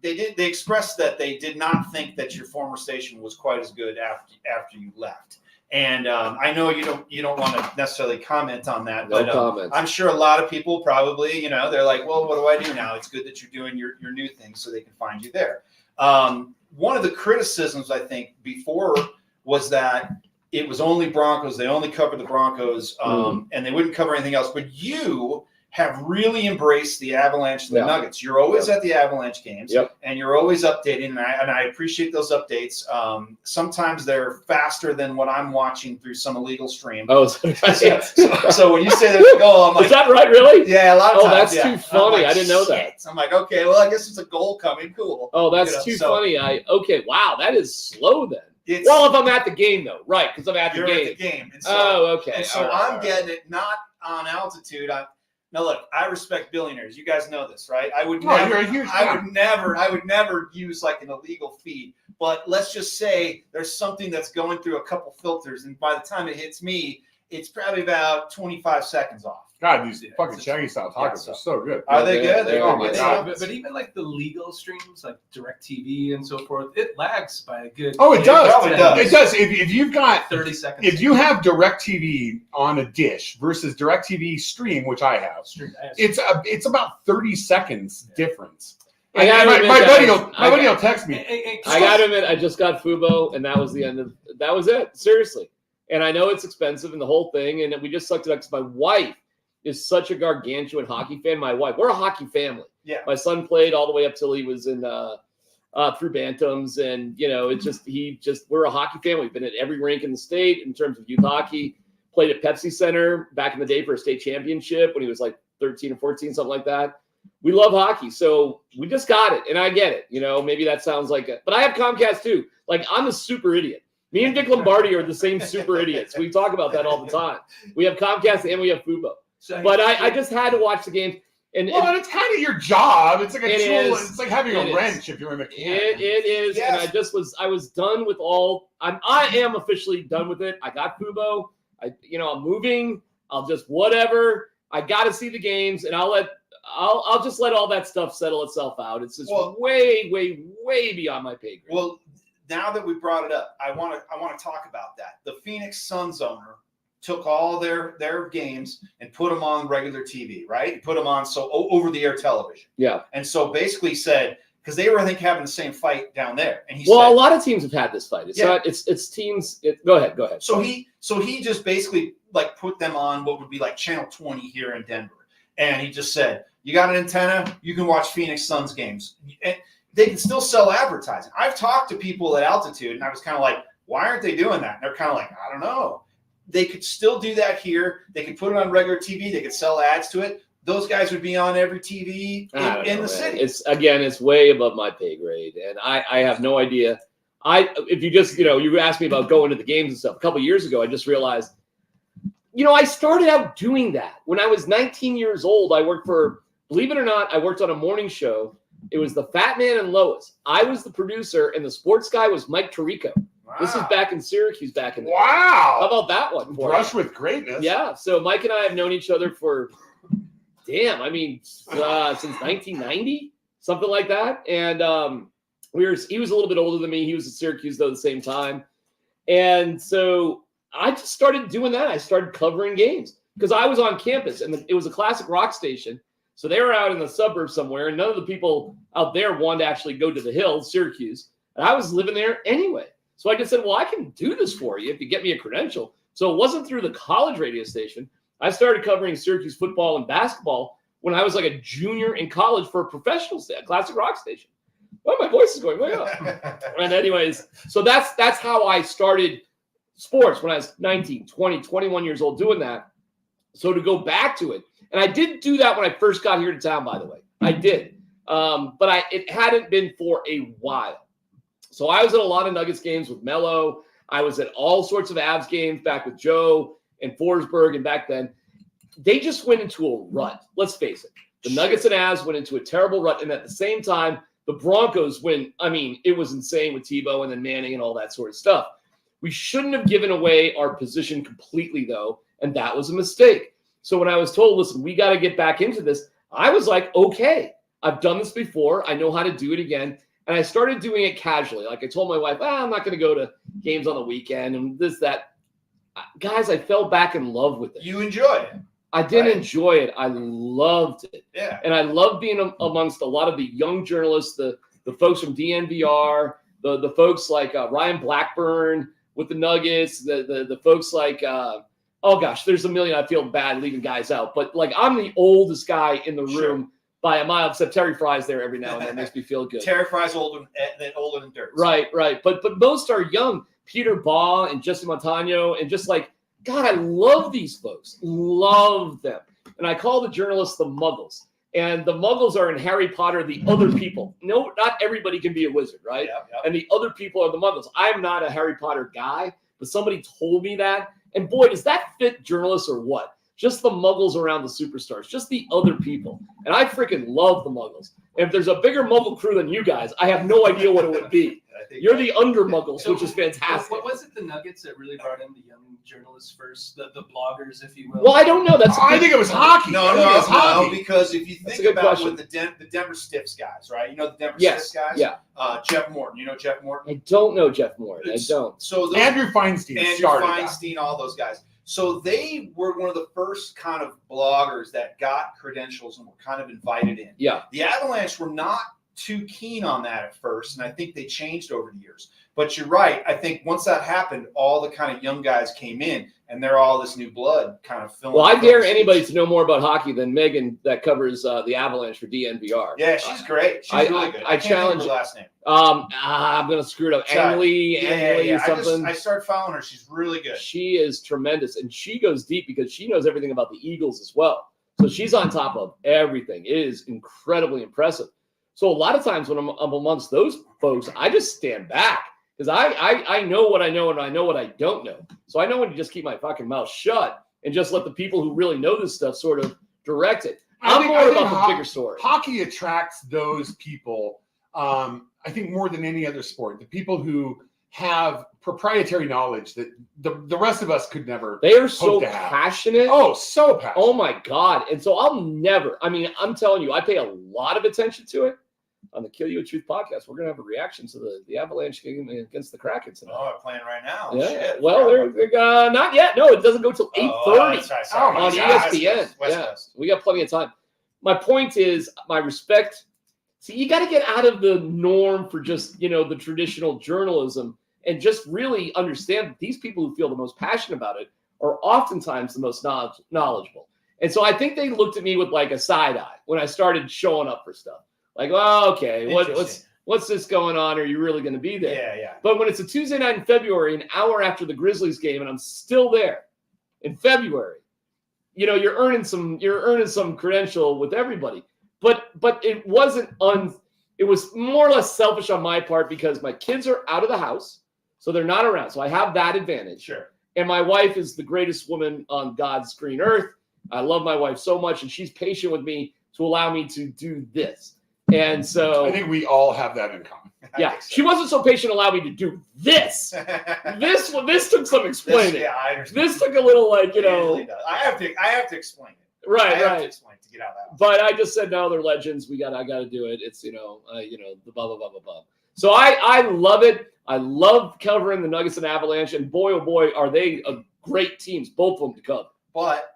expressed that they did not think that your former station was quite as good after you left. And I know you don't want to necessarily comment on that, No but comments. I'm sure a lot of people probably, they're like, well, what do I do now? It's good that you're doing your new thing so they can find you there. One of the criticisms, I think, before was that it was only Broncos. They only covered the Broncos, and they wouldn't cover anything else. But you have really embraced the Avalanche and the Nuggets. You're always at the Avalanche games, and you're always updating, and I appreciate those updates. Sometimes they're faster than what I'm watching through some illegal stream. Oh, So when you say there's a goal, I'm like, is that right? Really? yeah, a lot of Oh, times. that's too I'm funny. like, I didn't know that. shit. I'm like, okay, well, I guess it's a goal coming. Cool. Oh, that's too so funny. Okay, wow, that is slow then. It's, Well, if I'm at the game though, right? Because I'm at the you're game. at the game. And so, Oh, okay. and so All right, I'm getting it not on altitude. Now look, I respect billionaires. You guys know this, right? I would Oh, never, you're a huge I fan. would never use like an illegal feed. But let's just say there's something that's going through a couple filters, and by the time it hits me, it's probably about 25 seconds off. God, these fucking Shaggy style tacos are so good. Are they Yeah, good? they're Oh good. my Yeah, god! But even like the legal streams, like DirecTV and so forth, it lags by a good. Oh, it does. Oh, it does. It does. If you've got 30 seconds. if you have DirecTV on a dish versus DirecTV stream, which I have, it's about 30 seconds difference. I gotta And admit, my guys, buddy will text me. I gotta admit, I just got Fubo, and that was the end of. That was it. Seriously, and I know it's expensive and the whole thing, and we just sucked it up because my wife is such a gargantuan hockey fan. We're a hockey family. Yeah. My son played all the way up till he was in through Bantams, and we're a hockey family. We've been at every rink in the state in terms of youth hockey. Played at Pepsi Center back in the day for a state championship when he was like 13 or 14, something like that. We love hockey, so we just got it, and I get it. Maybe that sounds like it, but I have Comcast too. Like, I'm a super idiot. Me and Dick Lombardi are the same super idiots. We talk about that all the time. We have Comcast and we have Fubo. But I just had to watch the games. And And it's kind of your job. It's like a It tool. is. It's like having It a is. wrench if you're a mechanic. it is, Yes. and I was done with all. I am officially done with it. I got Fubo. I'm moving. I'll just whatever. I got to see the games, and I'll just let all that stuff settle itself out. It's just way beyond my pay grade. Well, now that we brought it up, I want to talk about that. The Phoenix Suns owner took all their games and put them on regular TV, right? Put them on over-the-air television. Yeah. And so basically said, because they were, I think, having the same fight down there. And he Well, said, a lot of teams have had this fight. It's Yeah. not. It's teams. Go ahead. so he just basically like put them on what would be like Channel 20 here in Denver. And he just said, you got an antenna, you can watch Phoenix Suns games. And they can still sell advertising. I've talked to people at altitude, and I was kind of like, why aren't they doing that? And they're kind of like, I don't know. They could still do that here. They could put it on regular TV. They could sell ads to it. Those guys would be on every TV in the city. It's way above my pay grade, and I have no idea. If you just you asked me about going to the games and stuff a couple years ago, I just realized, I started out doing that when I was 19 years old. I worked for, believe it or not, I worked on a morning show. It was the Fat Man and Lois. I was the producer, and the sports guy was Mike Tirico. This is Wow. back in Syracuse back in the day. Wow. How about that one? For Brush you? with greatness. Yeah. So Mike and I have known each other for, since 1990, something like that. And he was a little bit older than me. He was at Syracuse though at the same time. And so I just started doing that. I started covering games because I was on campus and it was a classic rock station. So they were out in the suburbs somewhere, and none of the people out there wanted to actually go to the hills, Syracuse. And I was living there anyway. So I just said, well, I can do this for you if you get me a credential. So it wasn't through the college radio station. I started covering Syracuse football and basketball when I was like a junior in college for a professional station, a classic rock station. Well, my voice is going way up. And anyways, so that's how I started sports when I was 19, 20, 21 years old doing that. So to go back to it, and I did do that when I first got here to town, by the way. I did. But it hadn't been for a while. So I was at a lot of Nuggets games with Melo. I was at all sorts of Avs games back with Joe and Forsberg. And back then, they just went into a rut. Let's face it. The Nuggets and Avs went into a terrible rut. And at the same time, the Broncos it was insane with Tebow and then Manning and all that sort of stuff. We shouldn't have given away our position completely, though. And that was a mistake. So when I was told, listen, we got to get back into this, I was like, okay, I've done this before. I know how to do it again. And I started doing it casually. Like I told my wife, I'm not going to go to games on the weekend and this, that. Guys, I fell back in love with it. You enjoy it. I did right? enjoy it. I loved it. Yeah. And I love being amongst a lot of the young journalists, the folks from DNVR, the folks like Ryan Blackburn with the Nuggets, the folks like, oh gosh, there's a million. I feel bad leaving guys out. But like I'm the oldest guy in the room by a mile, except Terry Fry's there every now and then. Makes me feel good. Terry Fry's older than dirt. Right. But most are young. Peter Baugh and Jesse Montano and just like, God, I love these folks. Love them. And I call the journalists the muggles. And the muggles are in Harry Potter, the other people. No, not everybody can be a wizard, right? Yep. And the other people are the muggles. I'm not a Harry Potter guy, but somebody told me that. And boy, does that fit journalists or what? Just the muggles around the superstars, just the other people. And I freaking love the muggles. And if there's a bigger muggle crew than you guys, I have no idea what it would be. You're the under muggles, which is fantastic. What was it the Nuggets that really brought in the young journalists first, the bloggers, if you will? Well, I don't know. I think it was hockey. I think it was No, hockey. because if you That's think a good about question. with the Denver Stiffs guys, right? You know the Denver Yes. Stiffs guys? Yeah. Jeff Morton. You know Jeff Morton? I don't know Jeff Morton. I don't. So those, Andrew Feinstein Andrew started that. Feinstein, all those guys. So they were one of the first kind of bloggers that got credentials and were kind of invited in. Yeah. The Avalanche were not too keen on that at first, and I think they changed over the years. But you're right. I think once that happened, all the kind of young guys came in, and they're all this new blood kind of filling. Well, I dare the anybody seats. to know more about hockey than Megan that covers the Avalanche for DNVR. Yeah, she's great. She's really good. I can't think of challenge- her last name. I'm going to screw it up. Angley something. I started following her. She's really good. She is tremendous, and she goes deep because she knows everything about the Eagles as well. So she's on top of everything. It is incredibly impressive. So a lot of times when I'm amongst those folks, I just stand back because I know what I know and I know what I don't know. So I know when to just keep my fucking mouth shut and just let the people who really know this stuff sort of direct it. I I'm more think about the bigger story. Hockey attracts those people, I think, more than any other sport. The people who have proprietary knowledge that the rest of us could never. They are so hope to have. passionate. Oh, so passionate. Oh my God. And so I'm telling you, I pay a lot of attention to it. On the Kill You with Truth podcast, we're going to have a reaction to the Avalanche game against the Kraken tonight. Oh, they're playing right now. Yeah. Shit. Well, they're not yet. No, it doesn't go till 8:30 that's right. on Yeah, ESPN. West Yeah, Coast. we got plenty of time. My point is, my respect. See, you got to get out of the norm for just the traditional journalism and just really understand that these people who feel the most passionate about it are oftentimes the most knowledgeable. And so I think they looked at me with like a side eye when I started showing up for stuff. Like, well, okay, what's this going on? Are you really going to be there? Yeah. But when it's a Tuesday night in February, an hour after the Grizzlies game, and I'm still there in February, you're earning some credential with everybody. But it wasn't it was more or less selfish on my part because my kids are out of the house, so they're not around. So I have that advantage. Sure. And my wife is the greatest woman on God's green earth. I love my wife so much, and she's patient with me to allow me to do this. And so I think we all have that in common. I Yeah, think so. she wasn't so patient to allow me to do this. This took some explaining. Yeah, I understand. This took a little, like, you It usually know, does. I have to explain it. I right, have to right. explain it to get out of that. But I just said, no, they're legends. I got to do it. It's, the blah, blah, blah, blah, blah. So I love it. I love covering the Nuggets and Avalanche. And boy, oh boy, are they a great teams, both of them to cover. But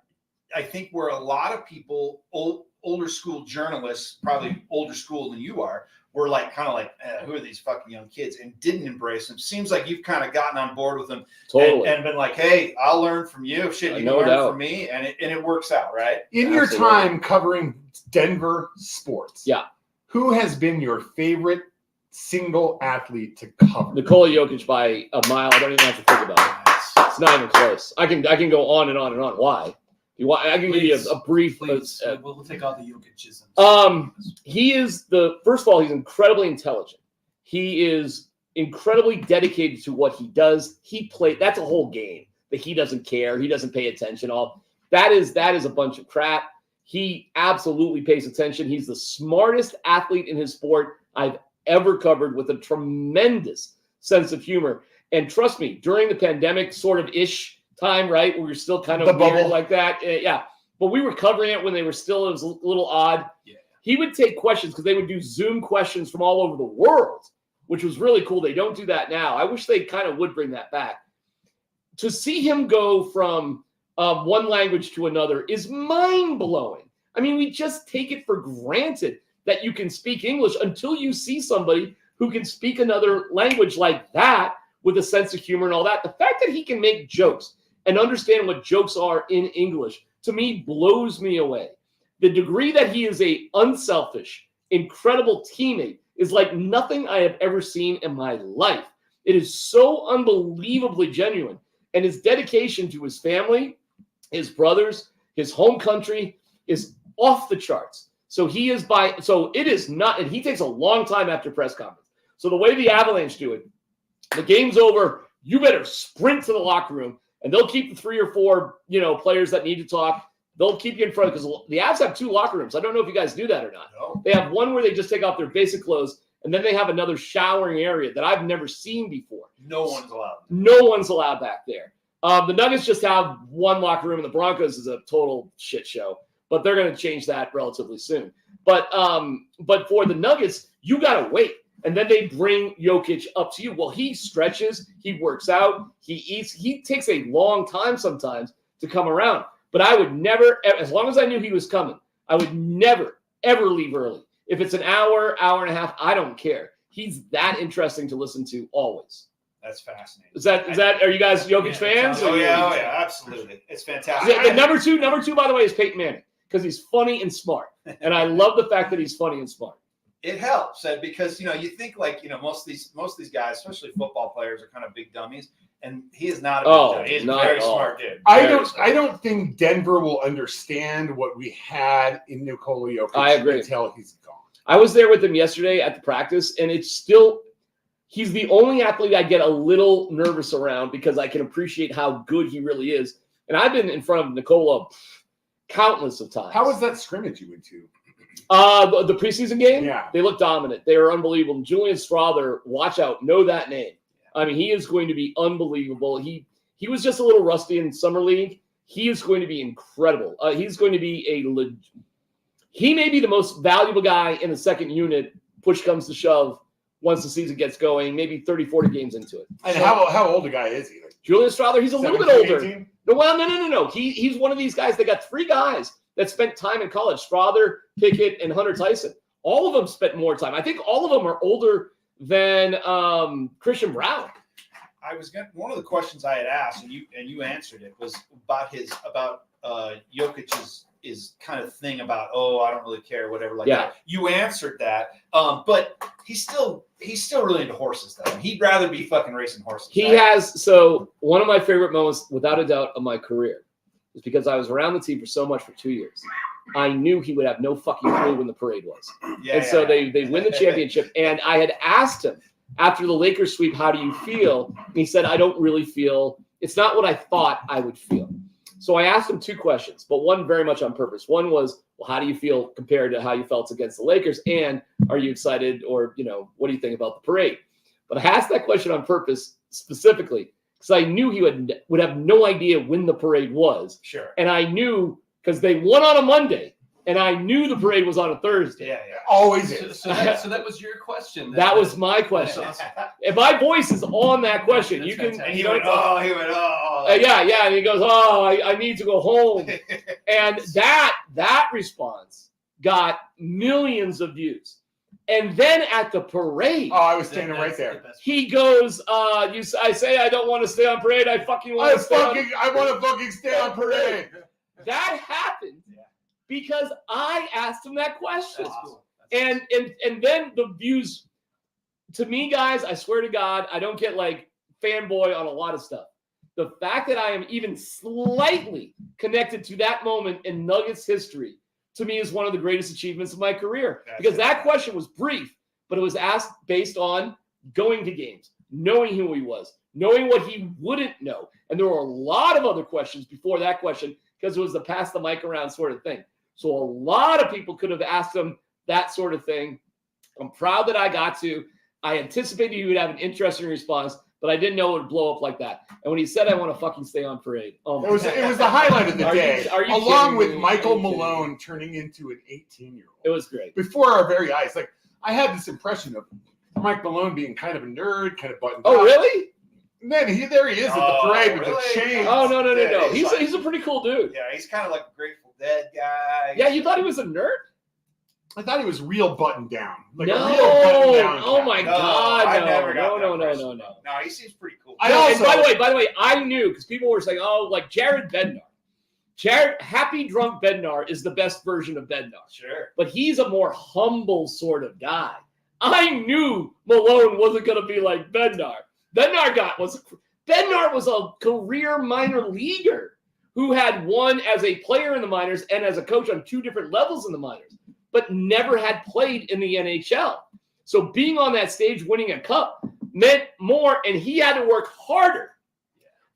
I think where a lot of people, older school journalists, probably older school than you are, were like kind of like, who are these fucking young kids, and didn't embrace them. Seems like you've kind of gotten on board with them Totally. and been like, hey, I'll learn from you. Shit, you can No learn doubt. from me, and it works out, right? In your Absolutely. time covering Denver sports, Yeah. who has been your favorite single athlete to cover? Nikola Jokic by a mile. I don't even have to think about it. It's not even close. I can go on and on and on. Why? You want? I can give you a brief. Please, we'll take all the Jokichisms. He is first of all, he's incredibly intelligent. He is incredibly dedicated to what he does. That's a whole game that he doesn't care. He doesn't pay attention. All that is a bunch of crap. He absolutely pays attention. He's the smartest athlete in his sport I've ever covered, with a tremendous sense of humor. And trust me, during the pandemic sort of ish time, right, where we were still kind of The weird bubble. like that. Yeah. But we were covering it when it was a little odd. Yeah. He would take questions because they would do Zoom questions from all over the world, which was really cool. They don't do that now. I wish they kind of would bring that back. To see him go from one language to another is mind-blowing. I mean, we just take it for granted that you can speak English until you see somebody who can speak another language like that with a sense of humor and all that. The fact that he can make jokes and understand what jokes are in English, to me, blows me away. The degree that he is a unselfish, incredible teammate is like nothing I have ever seen in my life. It is so unbelievably genuine. And his dedication to his family, his brothers, his home country is off the charts. So it is not, and he takes a long time after press conference. So the way the Avalanche do it, the game's over, you better sprint to the locker room, and they'll keep the 3 or 4, players that need to talk. They'll keep you in front, because the Avs have 2 locker rooms. I don't know if you guys do that or not. No. They have one where they just take off their basic clothes, and then they have another showering area that I've never seen before. No one's allowed. No one's allowed back there. The Nuggets just have one locker room, and the Broncos is a total shit show. But they're going to change that relatively soon. But for the Nuggets, you got to wait. And then they bring Jokic up to you. Well, he stretches, he works out, he eats. He takes a long time sometimes to come around. But I would never, as long as I knew he was coming, I would never, ever leave early. If it's an hour, hour and a half, I don't care. He's that interesting to listen to always. That's fascinating. Are you guys Jokic Yeah, fans? Oh yeah, absolutely. It's fantastic. The number two, by the way, is Peyton Manning, because he's funny and smart. And I love the fact that he's funny and smart. It helps, because you think most of these guys, especially football players, are kind of big dummies, and he is not a big dummy. He's a not very at all. smart dude. I don't think Denver will understand what we had in Nikola Jokic I agree. until he's gone. I was there with him yesterday at the practice, and he's the only athlete I get a little nervous around, because I can appreciate how good he really is. And I've been in front of Nikola countless of times. How was that scrimmage you went to? The preseason game? Yeah. They look dominant. They are unbelievable. And Julian Strother, watch out. Know that name. I mean, he is going to be unbelievable. He was just a little rusty in summer league. He is going to be incredible. He's going to be he may be the most valuable guy in the second unit, push comes to shove, once the season gets going, maybe 30, 40 games into it. And how old a guy is he? Like Julian Strother, he's a little bit 17, older. 18? No. He's one of these guys. They got 3 guys that spent time in college: Strother, Pickett, and Hunter Tyson. All of them spent more time. I think all of them are older than Christian Brown. One of the questions I had asked, and you answered it, was about Jokic's kind of thing about, I don't really care, whatever, like that. You answered that, but he's still really into horses, though. He'd rather be fucking racing horses. He right? has. So one of my favorite moments, without a doubt, of my career is because I was around the team for so much for 2 years. I knew he would have no fucking clue when the parade was. So they win the championship. And I had asked him after the Lakers sweep, how do you feel? And he said, I don't really feel, it's not what I thought I would feel. So I asked him 2 questions, but one very much on purpose. One was, well, how do you feel compared to how you felt against the Lakers? And are you excited, or, what do you think about the parade? But I asked that question on purpose specifically because I knew he would have no idea when the parade was. Sure. And I knew because they won on a Monday, and I knew the parade was on a Thursday. Yeah. Always So, is. so that was your question. That was my question. That's awesome. If my voice is on that question, That's you can. fantastic. And he went, oh. Yeah, and he goes, "Oh, I need to go home," and that response got millions of views. And then at the parade, Oh, I was standing right That's the there. best he goes, I say I don't want to stay on parade. I fucking want to stay on." I want to fucking stay on parade. That happened Yeah. because I asked him that question. That's cool. And then the views, to me, guys, I swear to God, I don't get like fanboy on a lot of stuff. The fact that I am even slightly connected to that moment in Nuggets history, to me, is one of the greatest achievements of my career. Because that question was brief, but it was asked based on going to games, knowing who he was, knowing what he wouldn't know. And there were a lot of other questions before that question because it was the pass the mic around sort of thing. So a lot of people could have asked him that sort of thing. I'm proud that I got to. I anticipated he would have an interesting response, but I didn't know it would blow up like that. And when he said, "I want to fucking stay on parade," It was the highlight of the Are you- day, are you along kidding with me? Michael Are you kidding Malone turning into an 18-year-old. It was great. Before our very eyes. Like, I had this impression of Mike Malone being kind of a nerd, kind of buttoned Oh, up. really? And then there he is at the parade with the really? chain. Oh, no. Yeah, He's a pretty cool dude. Yeah, he's kind of like a Grateful Dead guy. Yeah, you thought he was a nerd? I thought he was real buttoned down. Like No. a real buttoned down. Oh, guy. my No, God. I No, never got no, that no, no, impression. no, no. No, he seems pretty cool. I No, and also- by the way, I knew because people were saying, "Oh, like Jared Bednar." Happy Drunk Bednar is the best version of Bednar, Sure. but he's a more humble sort of guy. I knew Malone wasn't going to be like Bednar. Bednar was a career minor leaguer who had won as a player in the minors and as a coach on 2 different levels in the minors, but never had played in the NHL. So being on that stage, winning a cup meant more, and he had to work harder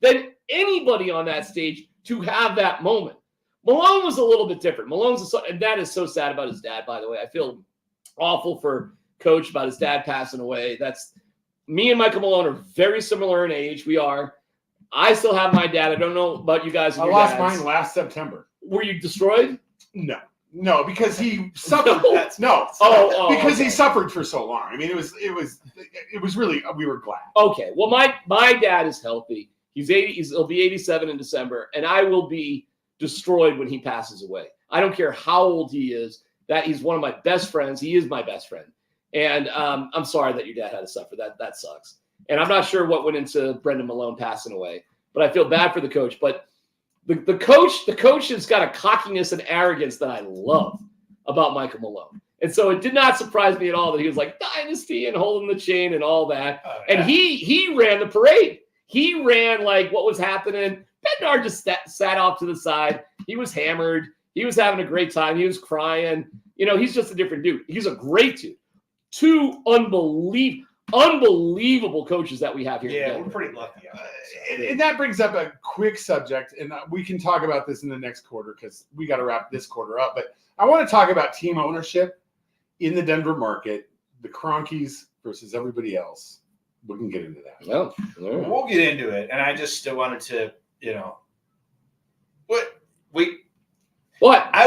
than anybody on that stage to have that moment. Malone was a little bit different. And that is so sad about his dad, by the way. I feel awful for Coach about his dad passing away. Me and Michael Malone are very similar in age. We are. I still have my dad. I don't know about you guys. And I your lost dads. mine last September. Were you destroyed? No, because he suffered. No. No, because okay. he suffered for so long. I mean, it was really. We were glad. Okay. Well, my dad is healthy. He'll be 87 in December, and I will be destroyed when he passes away. I don't care how old he is. That he's one of my best friends. He is my best friend, and I'm sorry that your dad had to suffer. That sucks. And I'm not sure what went into Brendan Malone passing away, but I feel bad for the coach. But the coach has got a cockiness and arrogance that I love about Michael Malone. And so it did not surprise me at all that he was like dynasty and holding the chain and all that. Oh, yeah. And he ran the parade. He ran like what was happening. Bednar just sat off to the side. He was hammered. He was having a great time. He was crying. He's just a different dude. He's a great dude. 2 unbelievable coaches that we have here. Yeah, today. we're pretty lucky. And that brings up a quick subject, and we can talk about this in the next quarter because we got to wrap this quarter up. But I want to talk about team ownership in the Denver market, the Cronkies versus everybody else. We can get into that. No. All right. We'll get into it, and I just wanted to,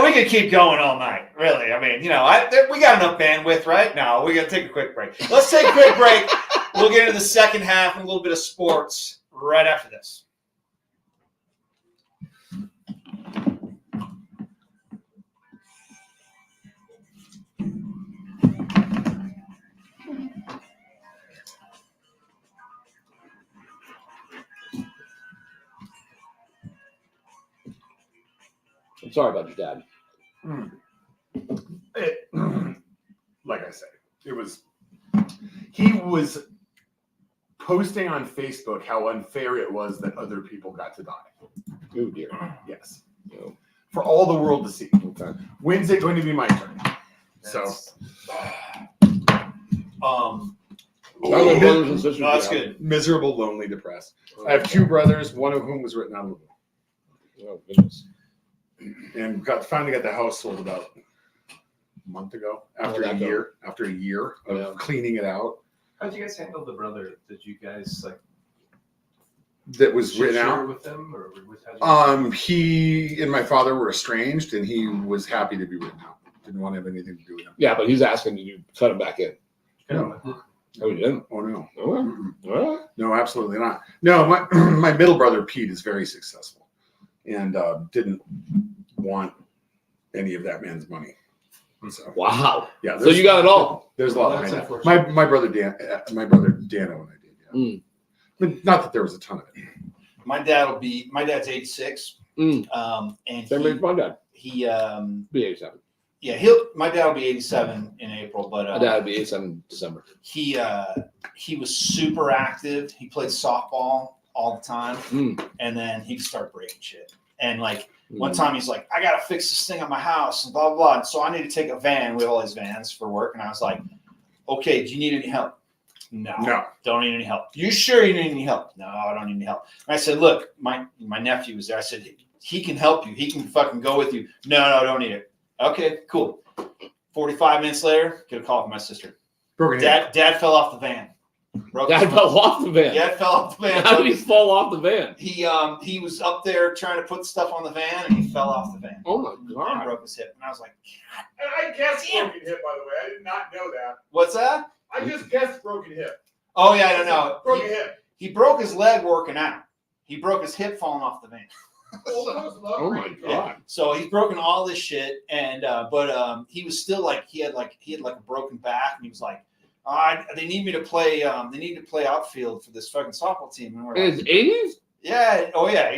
we could keep going all night, really. I mean, we got enough bandwidth, right? No, we got to take a quick break. Let's take a quick break. We'll get into the second half and a little bit of sports right after this. I'm sorry about your dad. Like I said, he was posting on Facebook how unfair it was that other people got to die. Oh dear. Yes. No. For all the world to see. Okay. When's it going to be my turn? So, How many brothers and sisters No, that's do you have? good. miserable, lonely, depressed. I have 2 brothers, one of whom was written out of the book. Oh goodness. and finally got the house sold about a month ago after that a go? year. After a year of Yeah. cleaning it out, How'd you guys handle the brother? Did you guys like that was share written out. with him, or with how'd you He and my father were estranged, and he was happy to be written out. Didn't want to have anything to do with him. Yeah, but he's asking you to cut him back in. No. Oh, you didn't? Oh no. Oh, Mm-mm. all right. No, absolutely not. No, my my middle brother Pete is very successful, and didn't want any of that man's money. So Wow. yeah, So you got it all. There's a lot Well, behind that's that. My brother Dano and I did. Yeah. Mm. But not that there was a ton of it. My dad's 86. Mm. And Same age as my dad. he Be 87. yeah, my dad will be 87 in April, but My dad would be 87 in December. he was super active. He played softball all the time, Mm. and then he'd start breaking shit. And like one Mm. time, he's like, "I gotta fix this thing on my house," and blah blah blah. And so I need to take a van. We have all these vans for work, and I was like, "Okay, do you need any help?" No, don't need any help. You sure you need any help? No, I don't need any help. And I said, "Look, my nephew was there." I said, "He can help you. He can fucking go with you." No, don't need it. Okay, cool. 45 minutes later, get a call from my sister. Broken hip. Dad fell off the van. Broke Dad his- fell off the van. Dad fell off the van. How did he fall off the van? He was up there trying to put stuff on the van, and he fell off the van. Oh my And god. broke his hip. And I was like, And I guessed broken hip, by the way. I did not know that. "What's that?" I just guessed broken hip. Oh yeah, I don't know. Broken hip. He broke his leg working out. He broke his hip falling off the van. Oh my god. So he's broken all this shit, and but he was still like he had a broken back, and he was like, they need me to play. They need to play outfield for this fucking softball team. And we're In like, his 80s? yeah, oh yeah.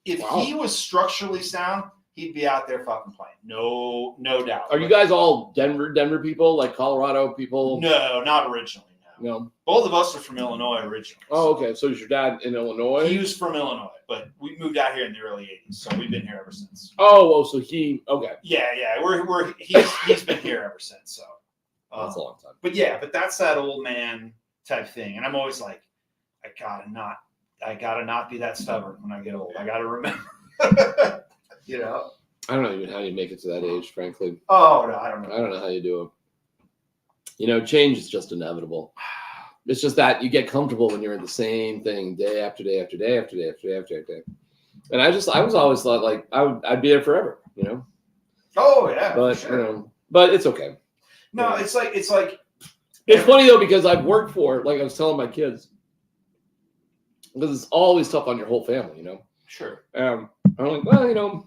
If Wow. he was structurally sound, he'd be out there fucking playing. No doubt. Are you guys all Denver people, like Colorado people? No, not originally. No. No. Both of us are from Illinois originally. Oh, okay. So is your dad in Illinois? He was from Illinois, but we moved out here in the early '80s, so we've been here ever since. so he okay. Yeah. He's been here ever since. So That's a long time. but that's that old man type thing, and I'm always like, I gotta not be that stubborn when I get old. I gotta remember, you know. I don't know even how you make it to that age, frankly. Oh no, I don't know. I don't know how you do it. You know, change is just inevitable. It's just that you get comfortable when you're in the same thing day after day after day after day after day after day. And I was always thought like I'd be there forever, you know. Oh yeah, But for sure. you know, but it's okay. No, it's like It's funny though because I've worked for, like I was telling my kids, because it's always tough on your whole family, you know. sure. I'm like, well, you know,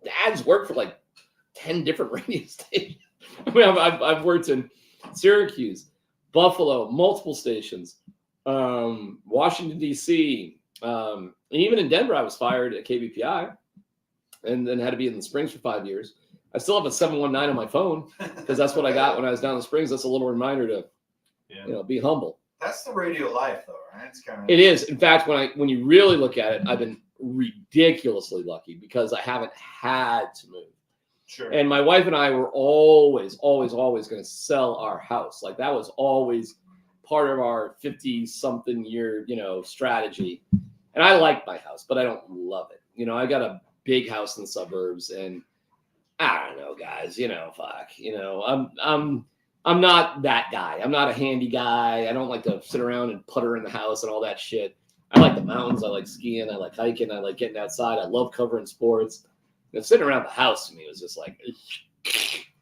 Dad's worked for like 10 different radio stations. I mean, I've worked in Syracuse, Buffalo, multiple stations, Washington D.C., even in Denver. I was fired at KBPI, and then had to be in the Springs for 5 years. I still have a 719 on my phone because that's what I got when I was down in the Springs. That's a little reminder to, you know, be humble. That's the radio life, though, right? It's kind of. It is. In fact, when you really look at it, I've been ridiculously lucky because I haven't had to move. Sure. And my wife and I were always going to sell our house. Like that was always part of our 50-something year, you know, strategy. And I like my house, but I don't love it. You know, I got a big house in the suburbs, and I don't know, guys. You know, fuck. You know, I'm not that guy. I'm not a handy guy. I don't like to sit around and putter in the house and all that shit. I like the mountains. I like skiing. I like hiking. I like getting outside. I love covering sports. And sitting around the house to me was just like,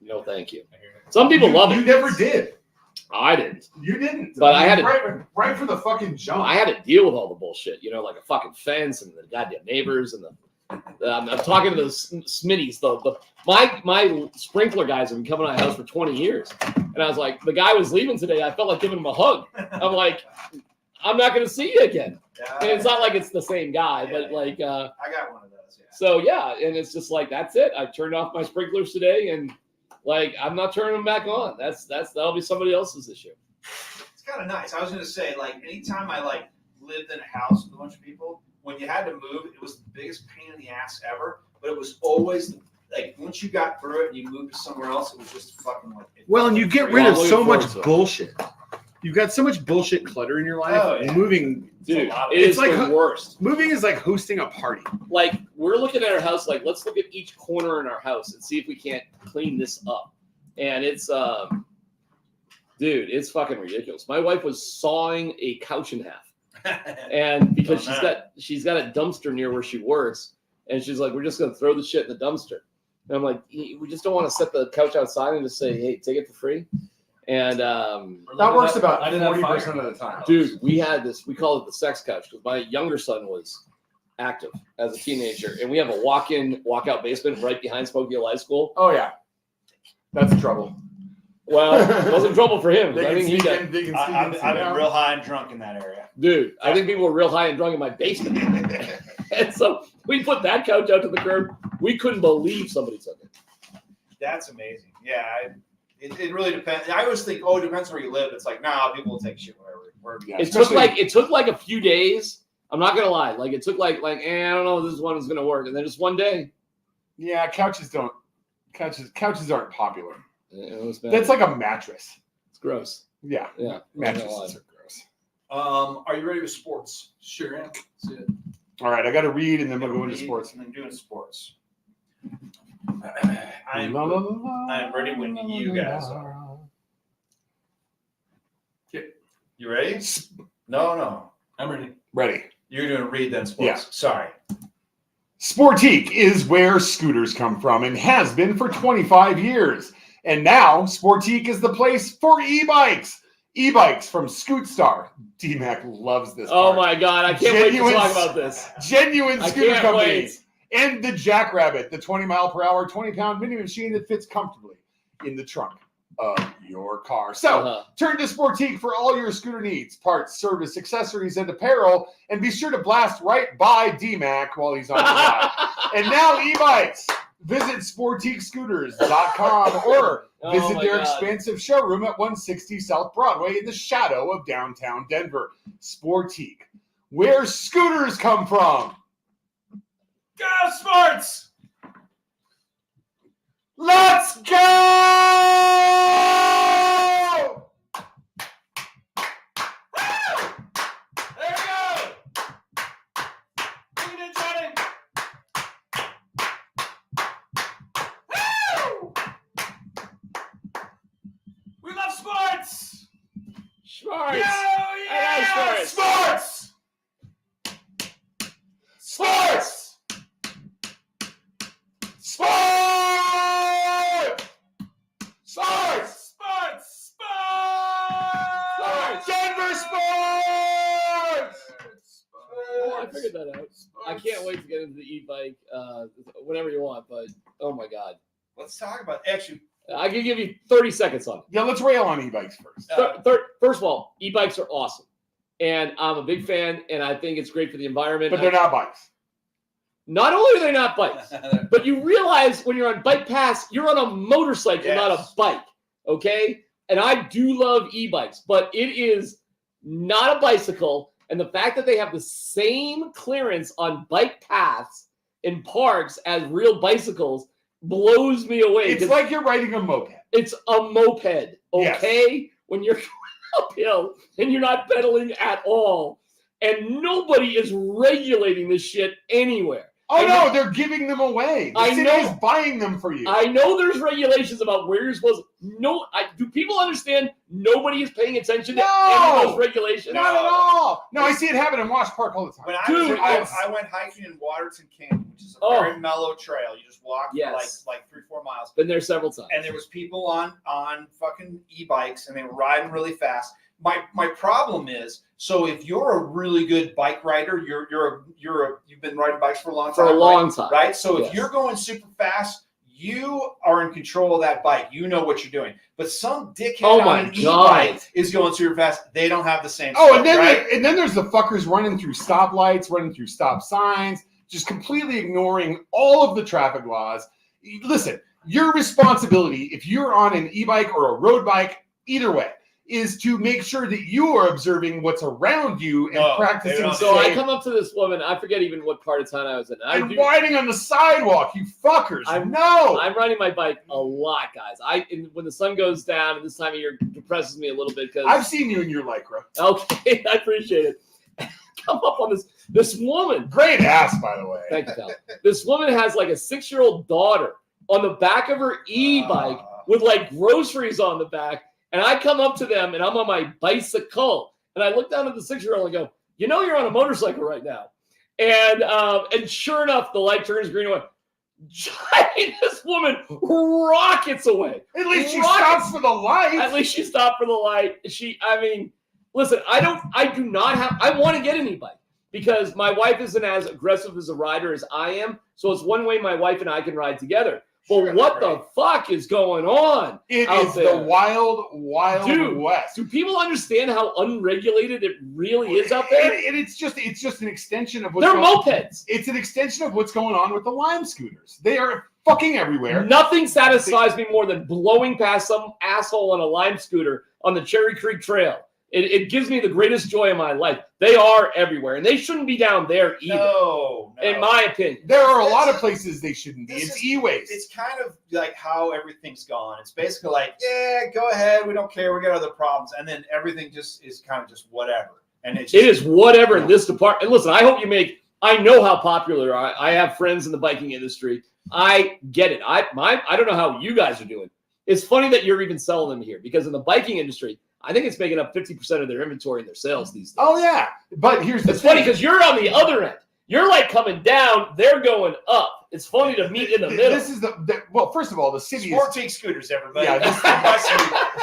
no, thank you. Some people love it. You never did. I didn't. You didn't. But I had to- right from the fucking jump. I had to deal with all the bullshit, you know, like a fucking fence and the goddamn neighbors and I'm talking to the Smitties. My sprinkler guys have been coming to my house for 20 years, and I was like, the guy was leaving today. I felt like giving him a hug. I'm like, I'm not going to see you again. And it's not like it's the same guy, but like, I got one of those. Yeah. so yeah, and it's just like that's it. I turned off my sprinklers today, and like I'm not turning them back on. That'll be somebody else's issue. It's kind of nice. I was gonna say, like, anytime I like lived in a house with a bunch of people, when you had to move, it was the biggest pain in the ass ever. But it was always like once you got through it and you moved to somewhere else, it was just fucking like. Well, and you get rid of so much bullshit. You've got so much bullshit clutter in your life. Oh, yeah. Moving, Dude, lot of it it. is It's like the worst. moving is like hosting a party. Like, we're looking at our house, like, let's look at each corner in our house and see if we can't clean this up. And it's, dude, it's fucking ridiculous. My wife was sawing a couch in half. And because Oh, she's got a dumpster near where she works, and she's like, we're just gonna throw the shit in the dumpster. And I'm like, we just don't want to set the couch outside and just say, hey, take it for free. And That works about I didn't have 40% fire. of the time. dude, we call it the sex couch because my younger son was active as a teenager, and we have a walk-in, walk-out basement right behind Spokane High School. Oh yeah, that's trouble. Well, it wasn't trouble for him. 'Cause I They can think he sneak got, in. They can sneak I've in. been sneak out. real high and drunk in that area. dude, I think people were real high and drunk in my basement. And so we put that couch out to the curb. We couldn't believe somebody took it. That's amazing. Yeah, it really depends. I always think, it depends where you live. It's like, nah, people will take shit wherever. Yeah, It took like a few days. I'm not gonna lie. Like it took like I don't know if this one is gonna work, and then just one day. Yeah, couches aren't popular. It was bad. That's like a mattress. It's gross. Yeah, Yeah, I'm not mattresses gonna lie. are gross. Are you ready with sports? Sure am. See it. All right, I got to read and then we'll go into sports. And then doing sports. I'm ready when you guys are. You ready? No. I'm ready. Ready. You're doing read then sports. Yeah. Sorry. Sportique is where scooters come from and has been for 25 years. And now Sportique is the place for e-bikes. E-bikes from Scootstar. D-Mac loves this Oh part. my god, I can't wait to Genuine- talk about this. Genuine I scooter can't companies. And the Jackrabbit, the 20 mile per hour, 20-pound mini machine that fits comfortably in the trunk of your car. So Uh-huh. turn to Sportique for all your scooter needs, parts, service, accessories, and apparel. And be sure to blast right by D-Mac while he's on the ride. And now e-bikes. Visit SportiqueScooters.com or Oh visit my their God. expansive showroom at 160 South Broadway in the shadow of downtown Denver. Sportique, where scooters come from. Go sports! Let's go! There we go! Look at it, Johnny! Woo! We love sports! Schwartz. Yeah! Sports! Sports! Sports! Sports! Sports! Sports! Sports! Denver sports! Oh, I figured that out. I can't wait to get into the e-bike, whenever you want. But oh my god, Let's talk about actually. I can give you 30 seconds on it. Yeah, let's rail on e-bikes first. First of all, e-bikes are awesome, and I'm a big fan, and I think it's great for the environment. But they're not bikes. Not only are they not bikes, but you realize when you're on Bike Pass, you're on a motorcycle, not a Yes. bike. Okay, and I do love e-bikes, but it is not a bicycle. And the fact that they have the same clearance on bike paths in parks as real bicycles blows me away. It's 'cause like you're riding a moped. it's a moped, Yes. okay? When you're going uphill and you're not pedaling at all, and nobody is regulating this shit anywhere. Oh I no, they're giving them away. The I city know. is buying them for you. I know there's regulations about where you're supposed to. Do people understand nobody is paying attention to any No. of those regulations? Not at all. No, I see it happen in Wash Park all the time. When I Dude, was, it's- I went hiking in Waterton Canyon, which is a Oh. very mellow trail. You just walk Yes. for like 3-4 miles. Been there several times. And there was people on fucking e-bikes and they were riding really fast. My problem is, so if you're a really good bike rider, you've been riding bikes for a long time. For a long time. Right? So Yes. if you're going super fast, you are in control of that bike. You know what you're doing. But some dickhead Oh on my an God. e-bike is going super fast. They don't have the same Oh, skill, and then right? and then there's the fuckers running through stoplights, running through stop signs, just completely ignoring all of the traffic laws. Listen, your responsibility if you're on an e-bike or a road bike, either way, is to make sure that you are observing what's around you and No, they practicing don't. So I safe come up to this woman. I forget even what part of town I was in. and riding on the sidewalk. You fuckers! No. I'm riding my bike a lot, guys. When the sun goes down and this time of year depresses me a little bit because I've seen you in your Lycra. Okay, I appreciate it. Come up on this woman. Great ass, by the way. Thank you, pal. This woman has like a 6-year-old daughter on the back of her e-bike with like groceries on the back. And I come up to them and I'm on my bicycle. And I look down at the 6-year-old and go, you know you're on a motorcycle right now. And sure enough, the light turns green and went, this woman rockets away. At least she stops for the light. At least she stopped for the light. Listen, I do not have, I want to get an e-bike because my wife isn't as aggressive as a rider as I am. So it's one way my wife and I can ride together. But Sure, what right. the fuck is going on? It out is there? the wild Dude, west. Do people understand how unregulated it really is out there? And it's just an extension of what's They're going mopeds. It's an extension of what's going on with the Lime scooters. They are fucking everywhere. Nothing satisfies me more than blowing past some asshole on a Lime scooter on the Cherry Creek Trail. It gives me the greatest joy in my life. They are everywhere, and they shouldn't be down there either, No. in my opinion. There are a lot of places they shouldn't be. This It's is- e-waste. It's kind of like how everything's gone. It's basically like, yeah, go ahead. We don't care. We got other problems. And then everything just is kind of just whatever. And it's It is whatever in this department. And listen, I hope you I know how popular I have friends in the biking industry. I get it. I don't know how you guys are doing. It's funny that you're even selling them here because in the biking industry, I think it's making up 50% of their inventory and their sales these days. Oh yeah, but here's the It's funny thing. because you're on the other end. You're like coming down, they're going up. It's funny to meet in the middle. This is well. First of all, the city is. Sport Teak scooters, everybody. Yeah,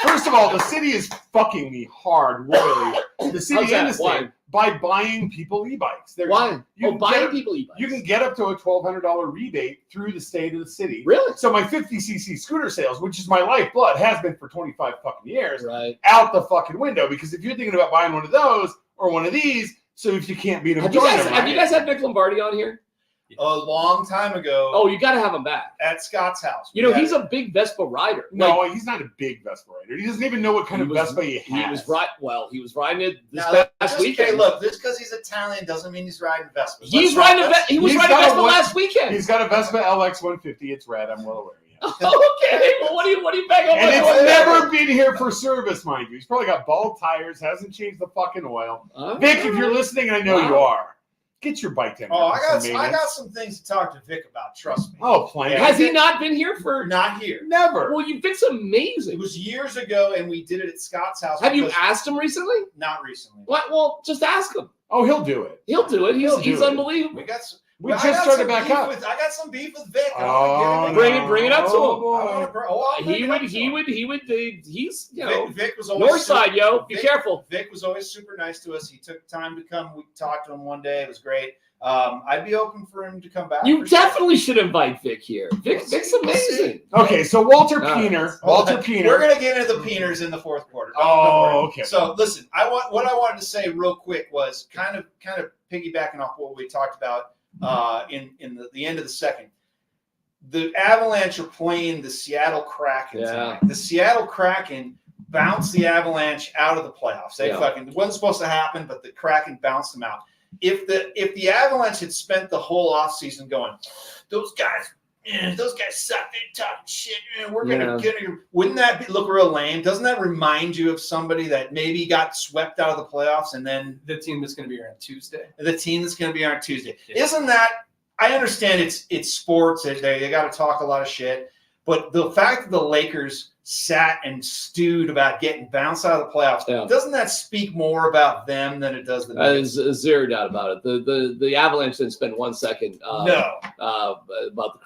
First of all, the city is fucking me hard, royally. The city How's that? and the state Why? by buying people e-bikes. Why? You Oh, can buying get- people e-bikes. You can get up to a $1,200 rebate through the state of the city. Really? So my 50cc scooter sales, which is my lifeblood, has been for 25 fucking years, Right. out the fucking window. Because if you're thinking about buying one of those or one of these, so if you can't beat them, Have you join guys them, have right? you guys had Vic Lombardi on here? A long time ago Oh, you got to have him back. at Scott's house. You know, we he's had- a big Vespa rider. No, Like, he's not a big Vespa rider. He doesn't even know what kind of He was- Vespa he has. he was right. Well, he was riding it this Now, past just, weekend. okay, look, just because he's Italian doesn't mean he's riding Vespa. He was riding a He's Vespa got a one- last weekend. He's got a Vespa LX 150. It's red. I'm well aware. Yeah. Okay, well, what do you back up? And on? it's never been here for service, mind you. He's probably got bald tires, hasn't changed the fucking oil. Vic, if you're listening, and I know you Wow. are, get your bike down. Oh, there for I some got maintenance. some things to talk to Vic about. Trust me. Oh, plenty. Has he not been here for? Not here. Never. Well, Vic's It amazing. was years ago, and we did it at Scott's house. Have you because- asked him recently? Not recently. What? Well, just ask him. Oh, he'll do it. He'll do it. He'll do He's it. unbelievable. We got some. We I just got started some back beef up. I got some beef with Vic. I Oh, wanna Bring get it- bring it up to him. I wanna bring- oh, I'll bring He it up would. to He him. would. He would. He's you know Vic was always north side, yo. Be Vic- careful. Vic was always super nice to us. He took time to come. We talked to him one day. It was great. I'd be open for him to come back. You for sure. definitely should invite Vic here. Vic's amazing. Okay, so Walter All right. Peener. Hold Walter on. Peener. We're gonna get into the Peeners in the fourth quarter. Oh, Don't worry. okay. So listen, what I wanted to say real quick was kind of piggybacking off what we talked about in the end of the second. The Avalanche are playing the Seattle Kraken Yeah. tonight. The Seattle Kraken bounced the Avalanche out of the playoffs. They Yeah. fucking it wasn't supposed to happen, but the Kraken bounced them out. If the Avalanche had spent the whole offseason going, those guys suck, they talking shit, we're gonna get you. Wouldn't that look real lame? Doesn't that remind you of somebody that maybe got swept out of the playoffs and then The team that's going to be here on Tuesday. the team that's going to be on Tuesday? Yeah. Isn't that? I understand it's sports. They got to talk a lot of shit, but the fact that the Lakers sat and stewed about getting bounced out of the playoffs, Yeah. doesn't that speak more about them than it does the Nuggets? There's zero doubt about it. The Avalanche didn't spend 1 second No. about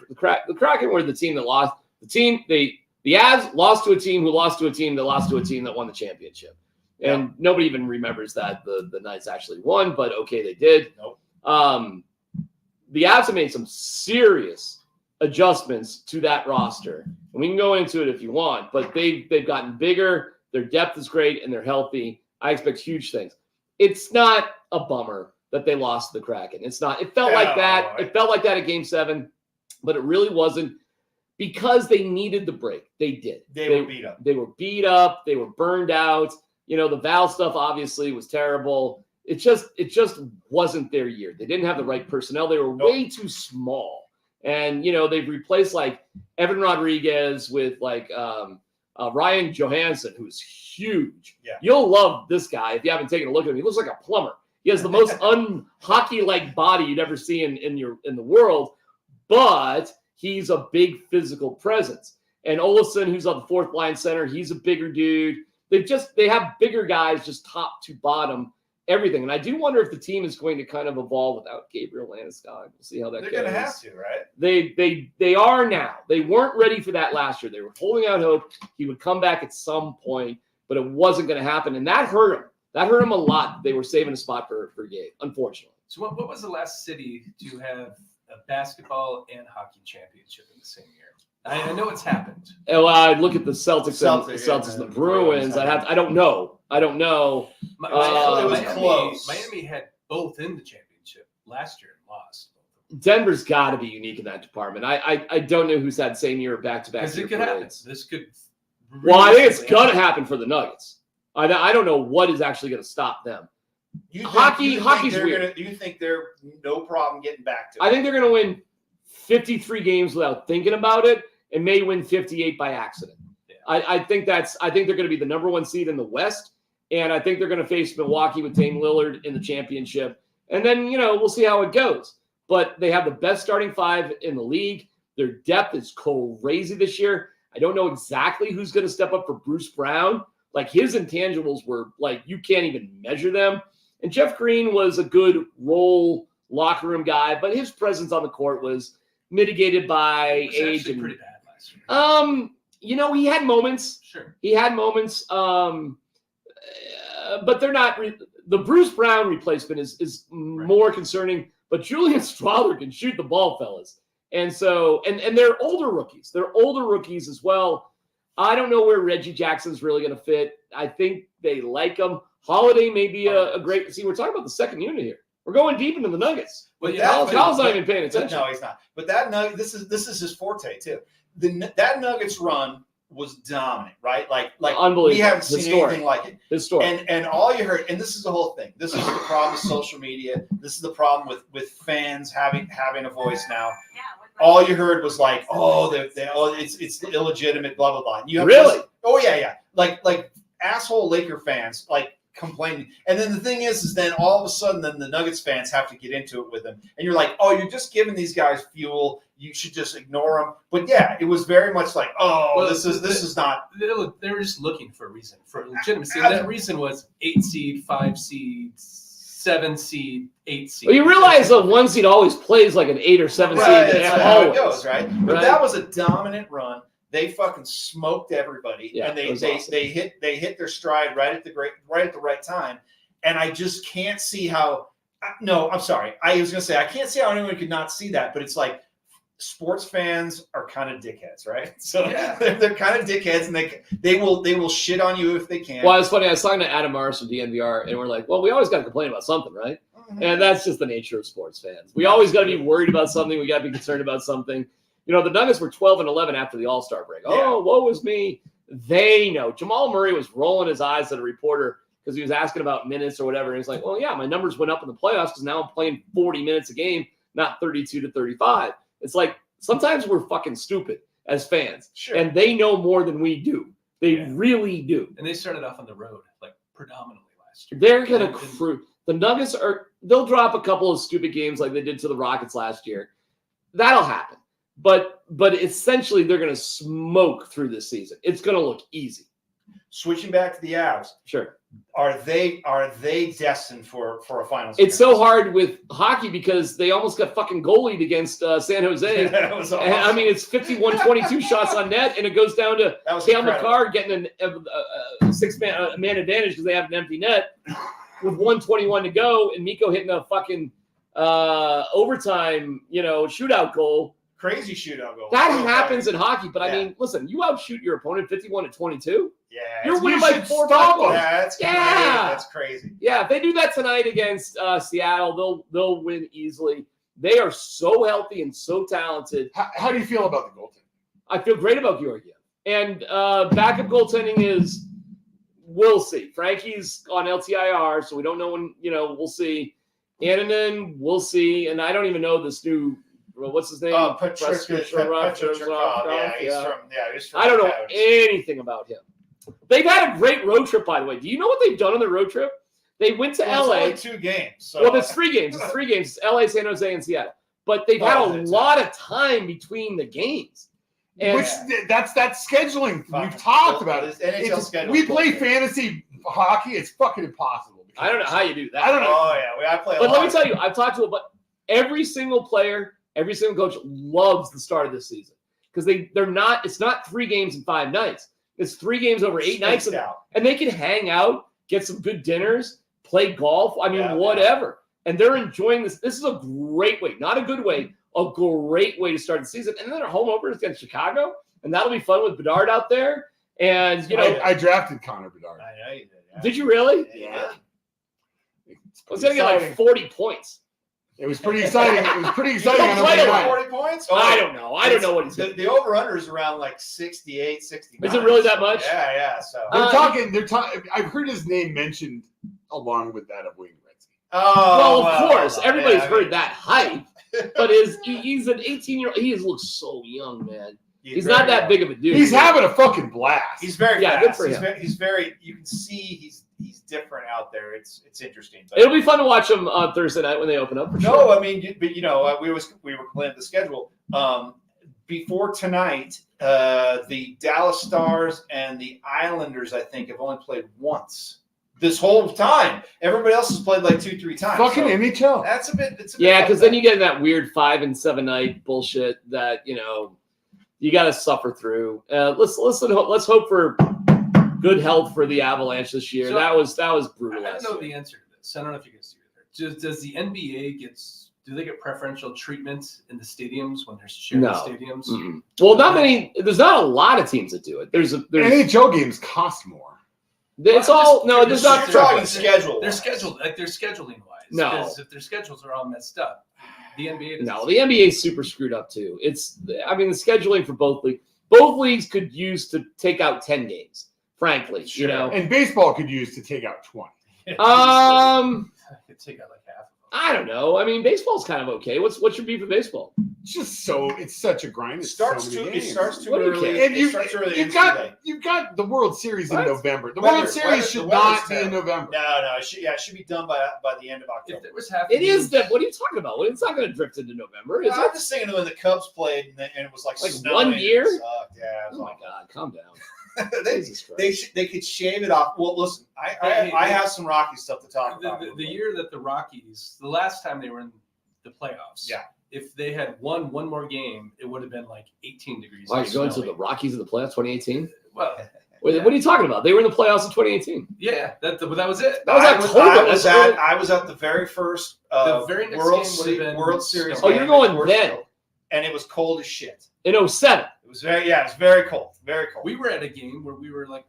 the Kraken. The Kraken were the team that lost. The Avs lost to a team who lost to a team that lost to a team that won the championship. And nobody even remembers that the Knights actually won, but okay, they did. Nope. The Avs have made some serious adjustments to that roster. And we can go into it if you want, but they've gotten bigger, their depth is great, and they're healthy. I expect huge things. It's not a bummer that they lost to the Kraken. It's not. It felt like that. No. It felt like that at Game 7, but it really wasn't because they needed the break. They did. They were beat up. They were beat up. They were burned out. You know, the Val stuff obviously was terrible. It just wasn't their year. They didn't have the right personnel. They were way too small. And, you know, they've replaced like Evan Rodriguez with like Ryan Johansson, who's huge. Yeah. You'll love this guy if you haven't taken a look at him. He looks like a plumber. He has the most un-hockey-like body you'd ever see in the world, but he's a big physical presence. And Olafson, who's on the fourth line center, he's a bigger dude. They have bigger guys, just top to bottom, everything. And I do wonder if the team is going to kind of evolve without Gabriel Landeskog. We'll see how that goes. They're going to have to, right? They are now. They weren't ready for that last year. They were holding out hope he would come back at some point, but it wasn't going to happen. And that hurt him. That hurt him a lot. They were saving a spot for Gabe, unfortunately. So what was the last city to have a basketball and hockey championship in the same year? I know it's happened. Oh, I look at the Celtics and the and Bruins. I don't know. It was close. Miami had both in the championship last year and lost. Denver's got to be unique in that department. I don't know who's had same year back-to-back. Because it could happen. This could. Well, I think it's going to happen for the Nuggets. I don't know what is actually going to stop them. Hockey's weird. You think they're no problem getting back to it? I think they're going to win 53 games without thinking about it, and may win 58 by accident. Yeah. I think they're going to be the number one seed in the West, and I think they're going to face Milwaukee with Dame Lillard in the championship. And then, you know, we'll see how it goes. But they have the best starting five in the league. Their depth is crazy this year. I don't know exactly who's going to step up for Bruce Brown. Like, his intangibles were like, you can't even measure them. And Jeff Green was a good role locker room guy, but his presence on the court was mitigated by age. And pretty bad last year. You know, he had moments. Sure. He had moments. But they're not. The Bruce Brown replacement is more concerning. But Julian Strawther can shoot the ball, fellas. And so, and they're older rookies. They're older rookies as well. I don't know where Reggie Jackson's really going to fit. I think they like him. Holiday may be a great. See, we're talking about the second unit here. We're going deep into the Nuggets. But Kyle's not even paying attention. No, he's not. But that Nugget, this is his forte too. That Nuggets run was dominant, right? Like Unbelievable. We haven't seen anything like it. Historic. And all you heard, and this is the whole thing. This is the problem with social media. This is the problem with fans having a voice now. All you heard was like, it's illegitimate, blah blah blah. You have Really? Yeah. Like asshole Laker fans like complaining. And then the thing is then all of a sudden then the Nuggets fans have to get into it with them. And you're like, oh, you're just giving these guys fuel. You should just ignore them. But yeah, it was very much like, this is not. They were just looking for a reason, for legitimacy. And that reason was 8 seed, 5 seed, 7 seed, 8 seed. Well, you realize a 1 seed always plays like an 8 or 7 seed. That's how it Always. goes, right? But that was a dominant run. They fucking smoked everybody, Yeah, and they awesome. hit their stride right at the right time. And I just can't see how. No, I'm sorry. I was gonna say I can't see how anyone could not see that, but it's like sports fans are kind of dickheads, right? So Yeah. they're kind of dickheads, and they will shit on you if they can. Well, it's funny. I was talking to Adam Mars from DNVR, and we're like, well, we always got to complain about something, right? And that's just the nature of sports fans. We always got to be worried about something. We got to be concerned about something. You know, the Nuggets were 12-11 after the All-Star break. Oh, woe is me. They know. Jamal Murray was rolling his eyes at a reporter because he was asking about minutes or whatever. And he's like, well, yeah, my numbers went up in the playoffs because now I'm playing 40 minutes a game, not 32 to 35. It's like sometimes we're fucking stupid as fans. Sure. And they know more than we do. They really do. And they started off on the road, like predominantly last year. They're going to cruise. The Nuggets they'll drop a couple of stupid games like they did to the Rockets last year. That'll happen. But essentially, they're going to smoke through this season. It's going to look easy. Switching back to the Avs, Sure. are they destined for a finals? It's so hard with hockey because they almost got fucking goalied against San Jose. That was awesome. And, I mean, it's 51-22 shots on net, and it goes down to That was Cale incredible. McCarr getting a six-man advantage because they have an empty net with 1:21 to go, and Mikko hitting a fucking overtime, shootout goal. Crazy shootout goal. That happens in hockey, but I Yeah. mean, listen, you outshoot your opponent 51-22. Yeah, You're winning by 4 stop goals. Yeah, that's crazy. Yeah. That's crazy. Yeah, if they do that tonight against Seattle, they'll win easily. They are so healthy and so talented. How do you feel about the goaltending? I feel great about Georgiev. And backup goaltending is we'll see. Frankie's on LTIR, so we don't know when. We'll see. Annanen, we'll see. And I don't even know this new. What's his name? Petrikov. Yeah, he's from I don't know Coyotes. anything about him. They've had a great road trip, by the way. Do you know what they've done on the road trip? They went to Well, LA. it's only 2 games. So. Well, it's 3 games. It's 3 games. It's LA, San Jose, and Seattle. But they've had a lot of time between the games. And Which that's that scheduling Fine. we've talked about This it. NHL schedule. We play fantasy hockey. It's fucking impossible. I don't know how you do that. I don't know. Oh yeah, I play. But let me tell you, I've talked to every single player, every single coach loves the start of this season because they're not. It's not 3 games in 5 nights. It's 3 games over 8 nights, and they can hang out, get some good dinners, play golf. I mean, whatever. And they're enjoying this. This is a great way, not a good way, a great way to start the season. And then our home opener against Chicago, and that'll be fun with Bedard out there. And I drafted Connor Bedard. I know you did. Yeah. did you really? Yeah. I was gonna get like 40 points. It was pretty exciting. It was pretty exciting. don't on play opening a lot. night. 40 points? I don't know. I don't know what he's the, doing. the over under is around like 68, 69. Is it really that much? Yeah. So. They're talking. I've heard his name mentioned along with that of Wayne Gretzky. Oh, Well, of course, everybody's heard mean, that hype, but he's an 18-year-old. He looks so young, man. He's not that big of a dude. He's having a fucking blast. He's very Yeah, fast. good for him. He's very. You can see he's different out there. It's interesting. But It'll be fun to watch him on Thursday night when they open up. For no, sure. I mean, but we were playing the schedule. Before tonight, the Dallas Stars and the Islanders, I think, have only played once this whole time. Everybody else has played like 2-3 times. fucking So NHL. that's a bit. It's a Yeah, bit because then you get in that weird 5 and 7 night bullshit that you got to suffer through. Let's hope for good health for the Avalanche this year. So, that was brutal. I don't last know year. the answer to this. I don't know if you guys do it. Does the NBA do they get preferential treatment in the stadiums when there's shared No. stadiums? Mm-mm. Well, not many. There's not a lot of teams that do it. There's NHL games cost more. it's all no. There's not. You're talking schedule. They're scheduled they're scheduling wise. No. Because if their schedules are all messed up, the NBA doesn't. No, the NBA is super screwed up too. The scheduling for both leagues could use to take out 10 games. Frankly, Sure. And baseball could use to take out 20. I could take out like half of them. I don't know. I mean, baseball's kind of okay. What's your beef with baseball? It's such a grind. It It's starts so too. many It games. starts too What do you early. care? And It starts early. you've got the World Series What? in November. The Weather- World Series weather- should the weather's not be in terrible. November. No, it should be done by the end of If October. there was half It the is games- that. What are you talking about? It's not going to drift into November, is I'm it? just thinking when the Cubs played and it was like Like snowing 1 year? and it sucked. Yeah, it Oh was my awful. God, calm down. they, Jesus Christ. they could shave it off. Well, listen, I Hey, have some Rocky stuff to talk about. the year that the Rockies, the last time they were in the playoffs, Yeah. if they had won one more game, it would have been like 18 degrees. Why, and you're going to snowy. the Rockies in the playoffs 2018? Well, What Yeah. are you talking about? They were in the playoffs in 2018. yeah, that was it. That was October. I was at the very first The very next World, game would have been World Series. snow. Oh, game you're going at Coors then. Field, and it was cold as shit. In 07. It was very cold, very cold. We were at a game where we were like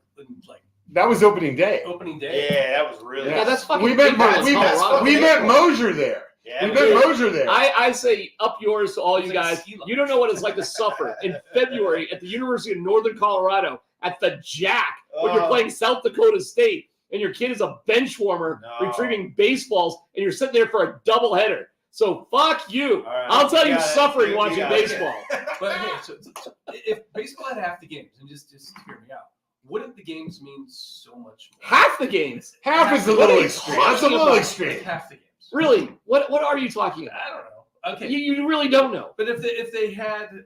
That was opening day. opening day. Yeah, that was really. Yeah, that's fucking We met ignorant. we That's met, fucking we met ignorant. Mosier there. Yeah, We it met was- Mosier there. I say up yours to all It's you like guys. ski lumps. You don't know what it's like to suffer in February at the University of Northern Colorado at the Jack when you're Oh. playing South Dakota State and your kid is a bench warmer No. retrieving baseballs and you're sitting there for a doubleheader. So fuck you. All right. I'll tell you got it. suffering You watching got it. baseball. But hey, so if baseball had half the games, and just hear me out, wouldn't the games mean so much more? Half the games. Half is a What are little you extreme. That's a talking little about? extreme. Like half the games. Really? What are you talking about? I don't know. Okay, You really don't know. but if they had,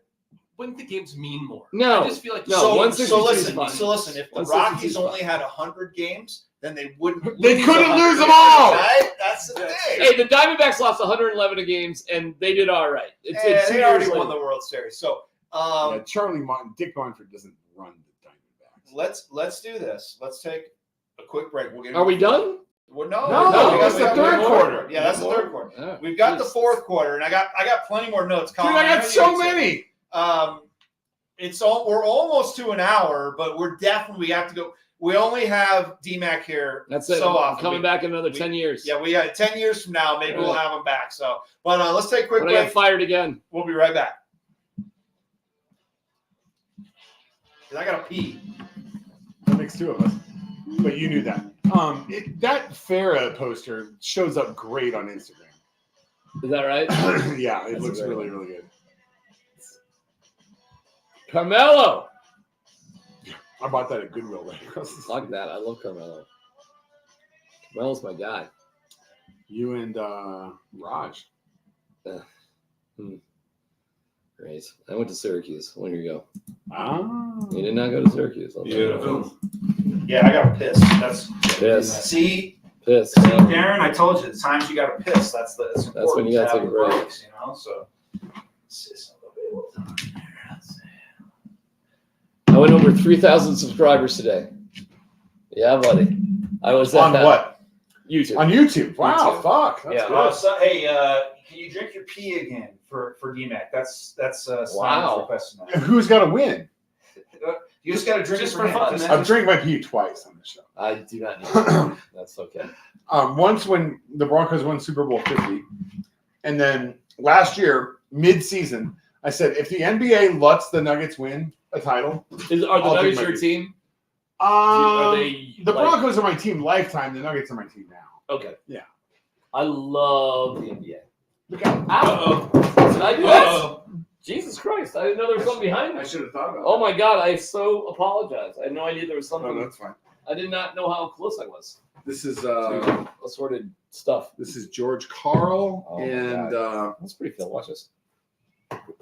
wouldn't the games mean more? No. I just feel like No, so 162 is listen. fine. So listen. If the 162 Rockies is fine. only had 100 games, then they wouldn't. They lose couldn't 100 lose them games, all. Right? That's the Yeah. thing. Hey, the Diamondbacks lost 111 games and they did all right. It's Yeah, 2 they years already later. won the World Series. So Dick Monfort doesn't run the Diamondbacks. let's do this. Let's take a quick break. We'll get. Are we done? Well, No, we that's got the third more. quarter. Yeah, that's the third quarter. Oh, We've got the jeez. fourth quarter, and I got plenty more notes. Dude, Colin, I know got you so did too. many. We're almost to an hour, but we have to go. We only have DMAC here. That's it. So I'm often. coming back in another we- 10 years. Yeah, we got 10 years from now. Maybe we'll Right. have him back. So, but let's take a quick When I get break. fired again. We'll be right back. 'Cause I gotta pee. That makes two of us. but you knew that. That Farah poster shows up great on Instagram. Is that right? Yeah, it That's looks a great really, one. really good. Carmelo. I bought that at Goodwill right across the street. Fuck that. I love Carmelo. Carmelo's my guy. You and Raj. Great. I went to Syracuse. One year ago. Ah. You did not go to Syracuse. I'll tell you that. Beautiful. Yeah, I got pissed. That's Piss. see, Piss. Darren. I told you the times you got to piss. That's when important you gotta to take have a break. breaks, you know. So. I went over 3,000 subscribers today. Yeah, buddy. I was On at what? YouTube. On YouTube. Wow, YouTube. fuck. That's Yeah. good. So, hey, can you drink your pee again for DMAC? That's Wow. requesting that. And who's got to win? You just got to drink Just it for him. fun, Just- man. I've drank my pee twice on the show. I do not need it. That's okay. Once when the Broncos won Super Bowl 50, and then last year, mid-season, I said, if the NBA lets the Nuggets win a title, Are the I'll Nuggets drink my your pee. team? Are they the like- Broncos are my team lifetime. The Nuggets are my team now. Okay. Yeah. I love the NBA. Look out. Ow. Did I do that? Jesus Christ. I didn't know there was something behind I me. should have thought about Oh my God. I so apologize. I had no idea there was that. No, something. that's fine. I did not know how close I was This is to assorted stuff. George Carl Oh my and That's pretty cool. Watch this.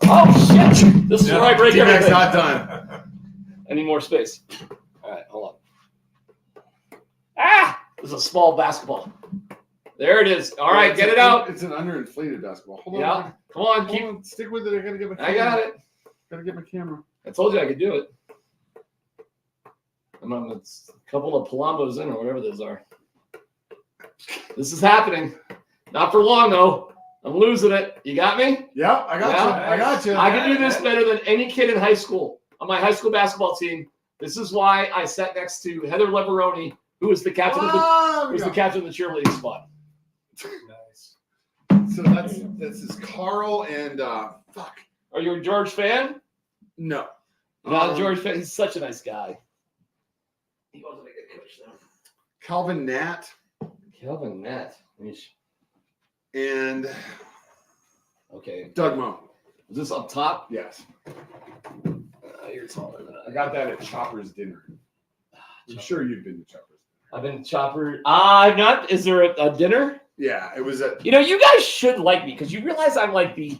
Oh, shit. This is where I break D-Mac's everything. not done. I need more space. All right, hold on. Ah! This is a small basketball. There it is. All right, get it out. It's an underinflated basketball. Hold on. Yeah. Come on, keep. Hold on. Stick with it. I gotta get my. I got it. Gotta get my camera. I told you I could do it. I'm on a couple of Palombos in or whatever those are. This is happening. Not for long though. I'm losing it. You got me? Yeah, I got Yeah. you. I got you. I can do this better than any kid in high school on my high school basketball team. This is why I sat next to Heather Leveroni, who was the captain of the we who's the go. captain of the cheerleading squad. Nice. So this is Carl and fuck. Are you a George fan? No. Not a George fan. He's such a nice guy. He wasn't a good coach though. Calvin Nat Kelvin Nett. and Okay. Doug Moe. Is this up top? Yes. You're taller than I got that at Chopper's dinner. I'm sure you've been to Chopper's. I've been Chopper. I'm not. Is there a dinner? Yeah, it was at. You know, you guys should like me because you realize I'm like the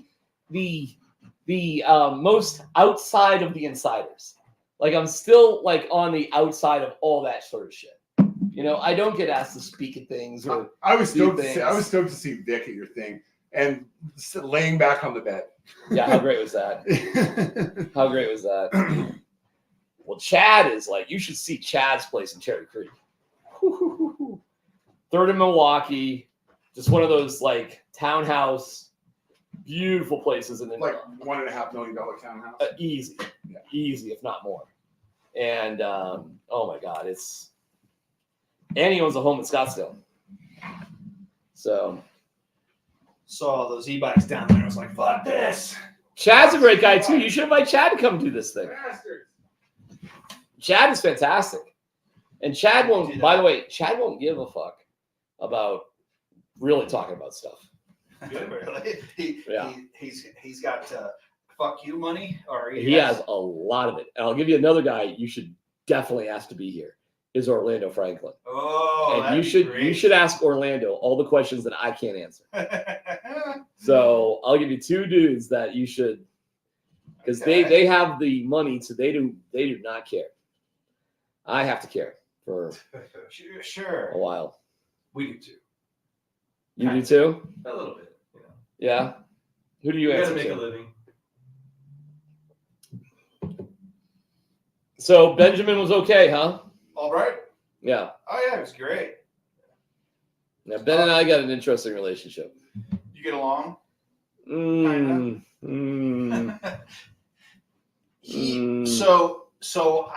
most outside of the insiders. Like I'm still like on the outside of all that sort of shit. You know, I don't get asked to speak at things or I was stoked. do To see, things. I was stoked to see Vic at your thing and laying back on the bed. yeah. How great was that? How great was that? Well, Chad is like you should see Chad's place in Cherry Creek. Third in Milwaukee, just one of those like townhouse, beautiful places in the Like $1.5 million townhouse. easy, Yeah. easy if not more. And oh my God, and he owns a home in Scottsdale. So Saw those e-bikes down there. I was like, fuck this. Chad's a great guy too. You should invite Chad to come do this thing. Chad is fantastic. And Chad won't, by the way, Chad won't give a fuck about really talking about stuff. Really? Yeah. He's got fuck you money, or He has a lot of it. And I'll give you another guy you should definitely ask to be here is Orlando Franklin. Oh, and that'd you be should ask Orlando all the questions that I can't answer. great. So I'll give you two dudes that you should, because Okay. they have the money, so they do not care. I have to care for Sure. a while. We do too. You do too? A little bit. You know. Yeah. Who do you You gotta answer make a to? living. So Benjamin was okay, huh? All right. Yeah. Oh yeah, it was great. Now Ben and I got an interesting relationship. You get along? Mm. So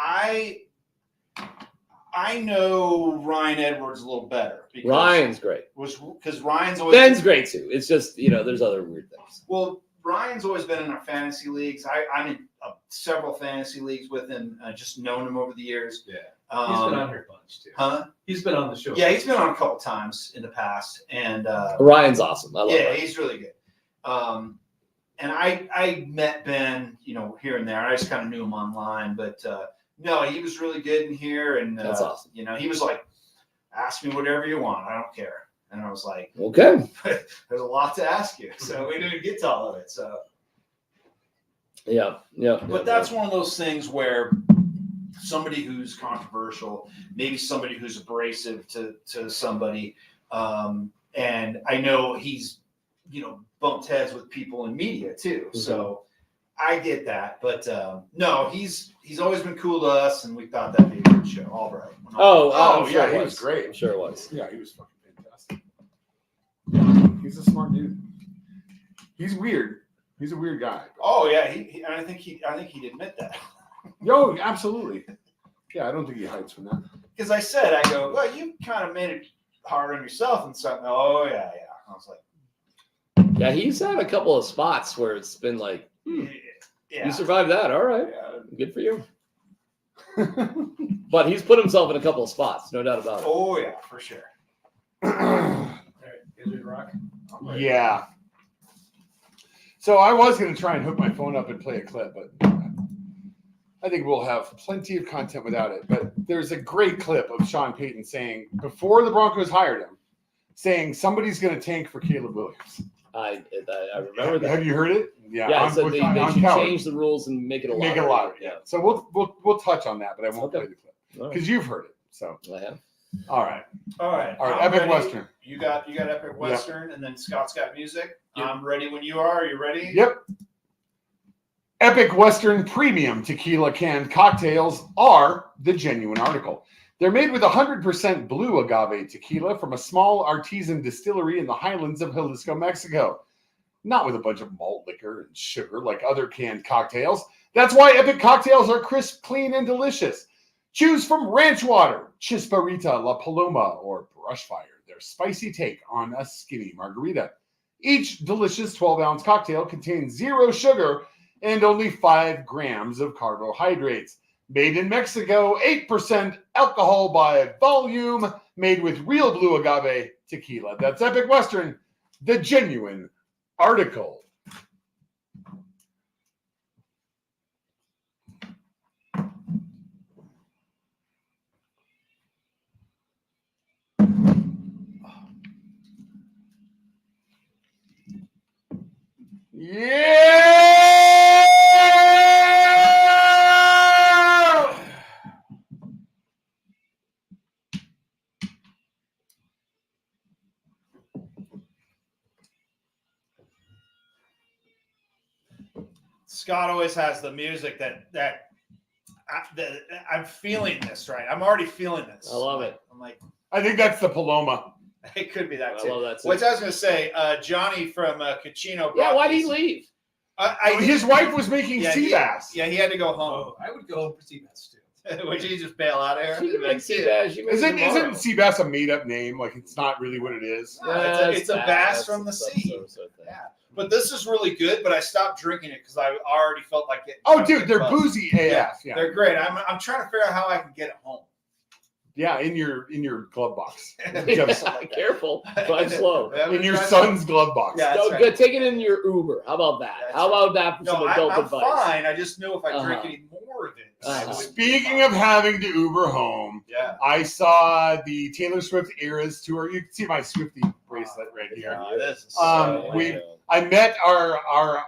I know Ryan Edwards a little better. Because Ryan's great. because Ryan's always Ben's great too. It's just there's other weird things. Well, Ryan's always been in our fantasy leagues. I'm in several fantasy leagues with him. Just known him over the years. Yeah. He's been on here a bunch too. Huh? He's been on the show. Yeah, he's been on a couple times in the past, and Ryan's awesome. I love yeah, Ryan. he's really good. And I met Ben, here and there. I just kind of knew him online, but no, he was really good in here, and That's awesome. he was like, "Ask me whatever you want. I don't care." And I was like, Okay. "There's a lot to ask you," so we didn't get to all of it. So, Yeah. but that's one of those things where somebody who's controversial, maybe somebody who's abrasive to somebody, and I know he's bumped heads with people in media too. Mm-hmm. So I get that, but no, he's always been cool to us, and we thought that'd be a good show. All right. Oh, I'm sure yeah, it he was was great. I'm sure it was. Yeah, he was fucking fantastic. Yeah, he's a smart dude. He's weird. He's a weird guy. Oh yeah, I think he'd admit that. Yo, absolutely. Yeah, I don't think he hides from that. Because I said, I go, well, you kind of made it hard on yourself and something. Oh yeah. I was like, Yeah, he's had a couple of spots where it's been like, yeah. you survived that. All right. Yeah. Good for you. But he's put himself in a couple of spots, no doubt about it. Oh yeah, for sure. All right, you guys ready to rock? Yeah. So I was going to try and hook my phone up and play a clip, but I think we'll have plenty of content without it. But there's a great clip of Sean Payton saying, before the Broncos hired him, saying somebody's going to tank for Caleb Williams. I remember that. Have you heard it? Yeah. Yeah, on- he said with- they on should Coward. change the rules and make it a lottery. Make it a lottery. Yeah. So we'll touch on that, but I won't Okay. play the clip All right. because you've heard it. So I have. all right. All right. All right, I'm Epic ready. Western. You got Epic Western, and then Scott's got music. Yep. I'm ready when you are. Are you ready? Yep. Epic Western Premium Tequila canned cocktails are the genuine article. They're made with 100% blue agave tequila from a small artisan distillery in the highlands of Jalisco, Mexico. Not with a bunch of malt liquor and sugar like other canned cocktails. That's why Epic cocktails are crisp, clean, and delicious. Choose from Ranch Water, Chisparita, La Paloma, or Brushfire, their spicy take on a skinny margarita. Each delicious 12-ounce cocktail contains 0 sugar and only 5 grams of carbohydrates. Made in Mexico, 8% alcohol by volume, made with real blue agave tequila. That's Epic Western, the genuine article. Yeah! Scott always has the music that I'm feeling this, right? I'm already feeling this. I love it. I'm like, I think that's the Paloma. it could be that I too. love that too. Which I was going to say, Johnny from Cachino. Yeah, brought why did he these- leave? His wife was making Yeah, sea bass. Yeah, he had to go home. Oh, I would go for Seabass too. Would you just bail out of here? She can make sea bass. Isn't sea bass a made up name? Like it's not really what it is. No, it's a bass from the sea. Yeah. But this is really good, but I stopped drinking it because I already felt like it. Oh, dude, they're boozy AF. Yeah, They're great. I'm trying to figure out how I can get it home. yeah, in your glove box. Careful, drive slow. In your son's glove box. Yeah. No, That's right. good. Take it in your Uber. How about that? That's How about that for No, some adult I'm advice? fine. I just knew if I drink Uh-huh. any more of it. Uh-huh. Speaking of having to Uber home, Yeah. I saw the Taylor Swift Eras tour. You can see my Swiftie bracelet right here. Yeah, this is I met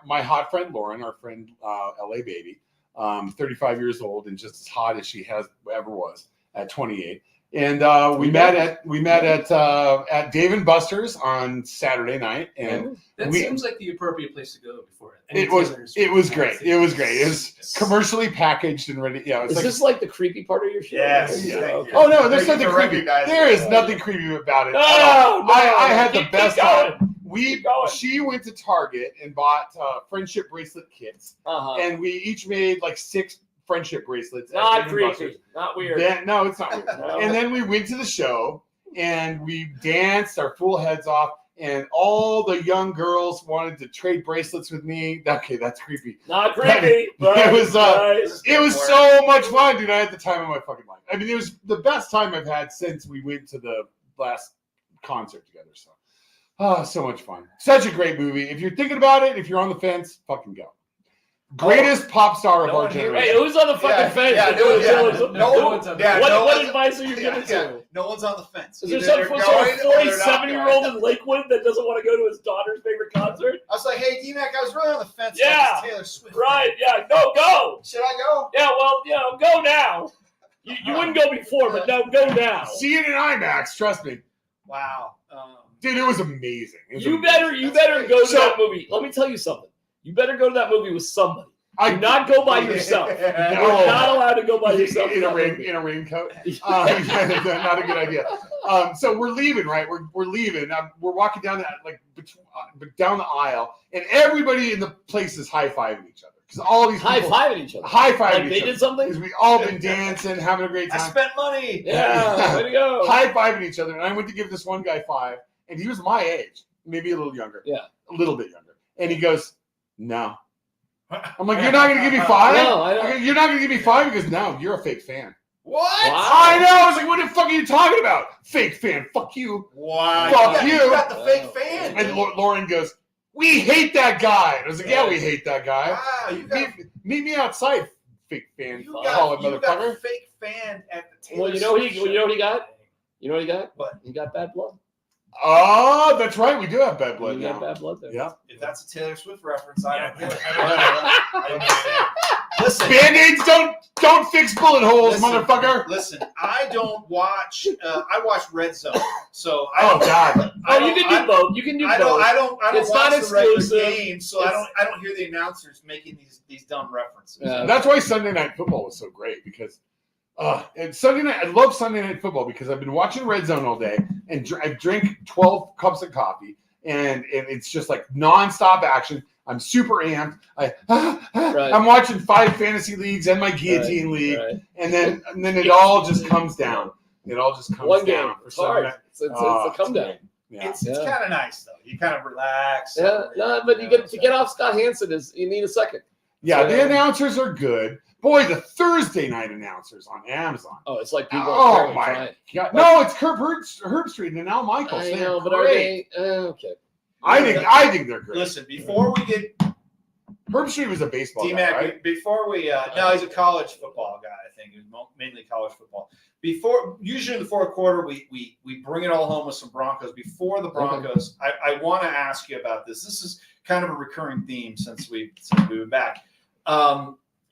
my hot friend Lauren, our friend LA baby, 35 years old and just as hot as she has ever was at 28. And we met at Dave & Buster's on Saturday night, and That We- seems like the appropriate place to go before it was great. It was great. It was commercially packaged and ready. Yeah, it's Is like this like the creepy part of your show? Yes. Yeah. Thank you. oh no, there's Thank you nothing for creepy. recognizing There is it. nothing creepy about it. No, I had the keep best going. time. Keep going. She went to Target and bought friendship bracelet kits, Uh-huh. and we each made like 6 friendship bracelets. at Not Dave & creepy. Buster's. Not weird. No, it's not weird. No. And then we went to the show and we danced our full heads off. and all the young girls wanted to trade bracelets with me. Okay, that's creepy. Not creepy. It was, nice. It was so much fun, dude. I had the time of my fucking life. I mean, it was the best time I've had since we went to the last concert together. So, so much fun. Such a great movie. If you're thinking about it, if you're on the fence, fucking go. Greatest pop star of No our one here- generation. Hey, who's on the fucking fence? What advice are you giving to? No one's on the fence. Is there Either some they're sort going of or they're not 47-year-old going. in Lakewood that doesn't want to go to his daughter's favorite concert? I was like, hey, D-Mac, I was really on the fence Yeah. about this Taylor Swift. Right, yeah, go. Should I go? Yeah, well, go now. You wouldn't go before, but no, go now. See it in IMAX, trust me. Wow. Dude, it was amazing. It was You amazing. better go to So- that movie. Let me tell you something. You better go to that movie with somebody. I Do not go by yourself. You're No. not allowed to go by yourself. in to a that rain movie. in a raincoat. Not a good idea. So we're leaving, right? We're leaving. We're walking down down the aisle, and everybody in the place is high fiving each other because all these High people fiving each other. high fiving Like each they other did something? because we all been dancing, having a great I time, spent money. Yeah, way to go. high fiving each other. And I went to give this one guy 5, and he was my age, maybe a little younger. Yeah. A little bit younger. And he goes, "No." I'm like, "You're not gonna give me 5? No, I don't. You're not gonna give me 5 because no, you're a fake fan." What? Wow. I know. I was like, "What the fuck are you talking about? Fake fan? Fuck you." Wow. Fuck you. you. got the fake fan. And Lauren goes, "We hate that guy." And I was like, "Yeah, we hate that guy. Wow, you got, Meet me outside, fake fan, you call got, it you got motherfucker." fake fan at the Taylor Well, you know what Swift he show. got? You know what he got? What? He got bad blood. Oh, that's right. We do have bad blood He got now. bad blood there. Yeah. If that's a Taylor Swift reference, I don't get it. Yeah. I don't understand. Listen, Band-Aids don't fix bullet holes, Listen. motherfucker. listen. I don't watch. I watch Red Zone, so I Oh don't. God. I Oh, you don't- can do both. You can do I both. don't It's watch not the regular exclusive. game, so I don't hear the announcers making these dumb references. Yeah. That's why Sunday Night Football was so great because, and Sunday night. I love Sunday Night Football because I've been watching Red Zone all day and I drink 12 cups of coffee and it's just like nonstop action. I'm super amped. I'm watching 5 fantasy leagues and my guillotine league, Right. and then it all just comes down. It all just comes One down game. for It's Sunday hard. night. It's a come down. Yeah. It's Yeah. kind of nice though. You kind of relax. Yeah, no, but you get to get off Scott Hansen is you need a second. Yeah, the So- announcers are good. Boy, the Thursday night announcers on Amazon. Oh, it's like people Oh are my trying. God! No, it's Herbstreit and Al Michaels. I They're know, but are great. they okay? I think they're great. Listen, before we get Herbstreit was a baseball guy, D-Mac, right? before we no, he's a college football guy. I think he was mainly college football. Usually in the fourth quarter, we bring it all home with some Broncos. Before the Broncos, I want to ask you about this. This is kind of a recurring theme since we've been back.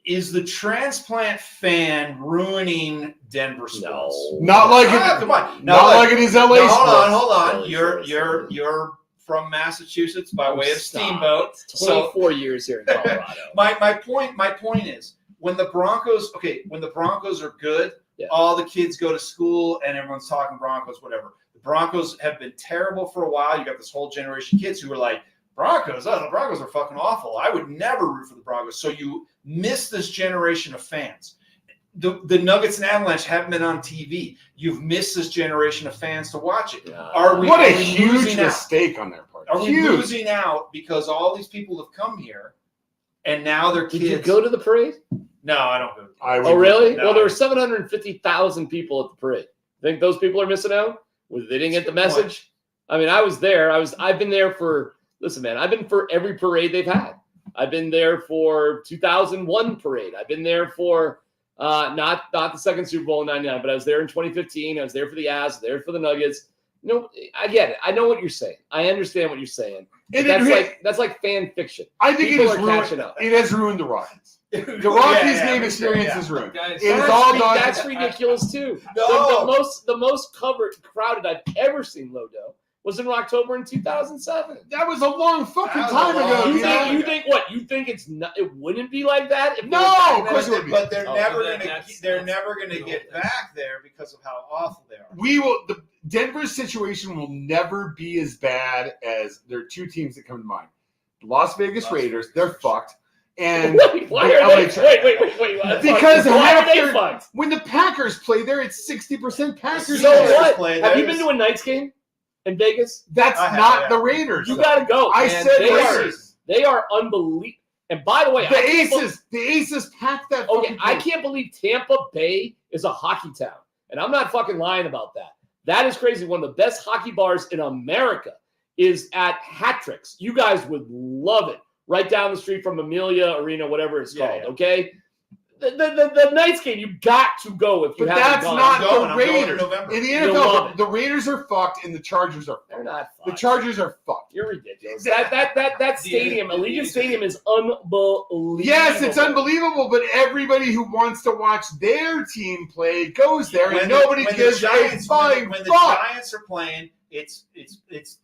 Is the transplant fan ruining Denver sports? No. Not like it. Come on, Not like it is LA No, sports. hold on. LA You're from Massachusetts by way of Stop. Steamboat. It's 24 years here in Colorado. My point is when the Broncos are good, Yeah. all the kids go to school and everyone's talking Broncos, whatever. The Broncos have been terrible for a while. You got this whole generation of kids who are like, Broncos, the Broncos are fucking awful. I would never root for the Broncos. So you miss this generation of fans. The Nuggets and Avalanche haven't been on TV. You've missed this generation of fans to watch it. Are we What a are we huge losing out? mistake on their part. Are we Huge. losing out because all these people have come here and now their Did kids? you go to the parade? No, I don't go. I would- Oh, really? No. Well, there were 750,000 people at the parade. Think those people are missing out? They didn't get the That's a good message. I mean, I was there. I've been there for. Listen, man, I've been for every parade they've had. I've been there for 2001 parade. I've been there for not the second Super Bowl in '99, but I was there in 2015. I was there for the Avs, there for the Nuggets. You know, I get it. I know what you're saying. I understand what you're saying. And That's like fan fiction. I think People it are has catching ruined. up. It has ruined the Rockies. The Rockies game experience is ruined. Guys, It is all done. That's ridiculous too. No. The most crowded I've ever seen Lodo was in October in 2007. That was a long fucking That was time a long ago. time You dude. think you think what? You think it's not? It wouldn't be like that? If it No, was back of course then? it would be. But they're Oh, never then gonna that's- they're that's never gonna cool. get back there because of how awful they are. We will. The Denver's situation will never be as bad as there are 2 teams that come to mind: the Las Vegas Las Raiders. Vegas. They're fucked. And Wait, why the are LA they? Chargers. Wait. Because why half are they their- fucked? When the Packers play there, it's 60% Packers. So Steelers what? play Have there. you been to a Knights game? in Vegas? That's I have, not yeah. the Raiders. You though. got to go. I man. said they Raiders. They are unbelievable. And by the way, The I can't believe- Aces packed that. okay, fucking I place. can't believe Tampa Bay is a hockey town. And I'm not fucking lying about that. That is crazy. One of the best hockey bars in America is at Hat Tricks. You guys would love it. Right down the street from Amelia Arena, whatever it's Yeah, called, yeah. okay? The Knights game, you got to go if you But haven't that's gone. not I'm going the in Raiders. November. In the You'll love NFL, it. the Raiders are fucked and the Chargers are They're fucked. not The fun. Chargers are fucked. You're ridiculous. That stadium, Allegiant Stadium, is unbelievable. Yes, it's unbelievable, but everybody who wants to watch their team play goes there, and nobody gives a flying when the fuck. Giants are playing, it's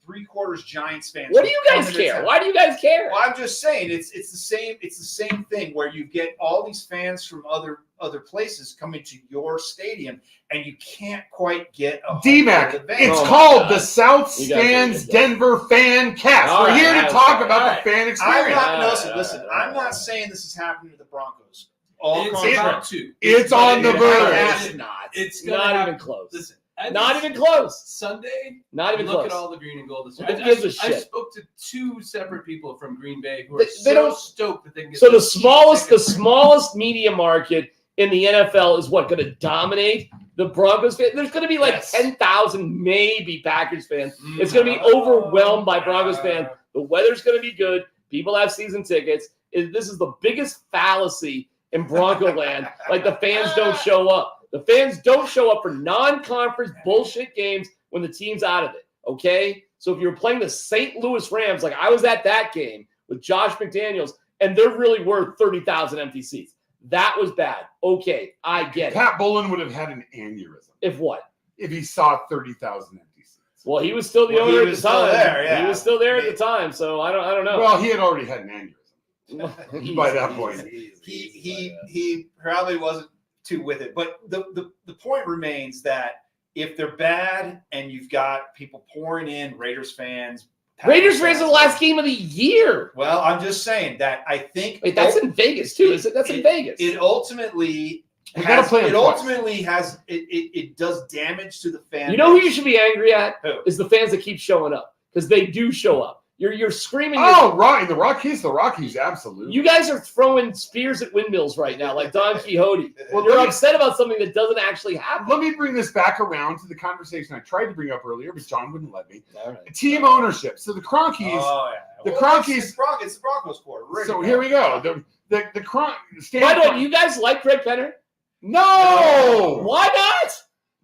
3/4 Giants fans. What do you guys coming to care? town. Why do you guys care? Well, I'm just saying it's the same thing where you get all these fans from other places coming to your stadium, and you can't quite get a home D-Mac, field it's advantage. Oh my called God. the South You guys are Stands ridiculous. Denver Fan Cast. All We're right, here to all right, talk all about right. the fan I'm experience. not. All No, right, listen. all I'm right. not saying this is happening to the Broncos. All It's contrary. about to. It's on the It verge. has not. It's gonna Not happen. even close. Listen, I Not think even close. Sunday. Not even Look close. at all the green and gold. Who gives a I shit? spoke to 2 separate people from Green Bay who are They so don't- stoked that they can get So the those smallest tickets. media market in the NFL is what going to dominate the Broncos fan. There's going to be like Yes. 10,000 maybe Packers fans. It's going to be overwhelmed by Broncos fans. The weather's going to be good. People have season tickets. This is the biggest fallacy in Bronco land. Like the fans don't show up. The fans don't show up for non-conference bullshit games when the team's out of it. Okay? So if you're playing the St. Louis Rams, like I was at that game with Josh McDaniels, and there really were 30,000 empty seats. That was bad. Okay, I get it. Pat Bullen would have had an aneurysm If what? if he saw 30,000 empty seats. Well, he was still the Well, he owner at was the still time. there, yeah. He was still there at the time, so I don't know. Well, he had already had an aneurysm by that point. He probably wasn't too with it. But the point remains that if they're bad and you've got people pouring in, Raiders fans, Raiders Packers raised the fans- last game of the year. Well, I'm just saying that I think Wait, that's in Vegas too. Is it? That's in Vegas. it ultimately We gotta play 'em it twice. ultimately has it does damage to the fan. You know who base. you should be angry at? Who? Is the fans that keep showing up because they do show up. You're screaming. Oh, right. The Rockies, absolutely. You guys are throwing spears at windmills right now, like Don Quixote. Well, You're let me- upset about something that doesn't actually happen. Let me bring this back around to the conversation I tried to bring up earlier, but John wouldn't let me. All right. Team ownership. So the Cronkies. Oh, yeah. The Well, Cronkies- it's the Broncos quarter. We're So ready to here we go. The By the way, do you guys like Greg Penner? No. Why not?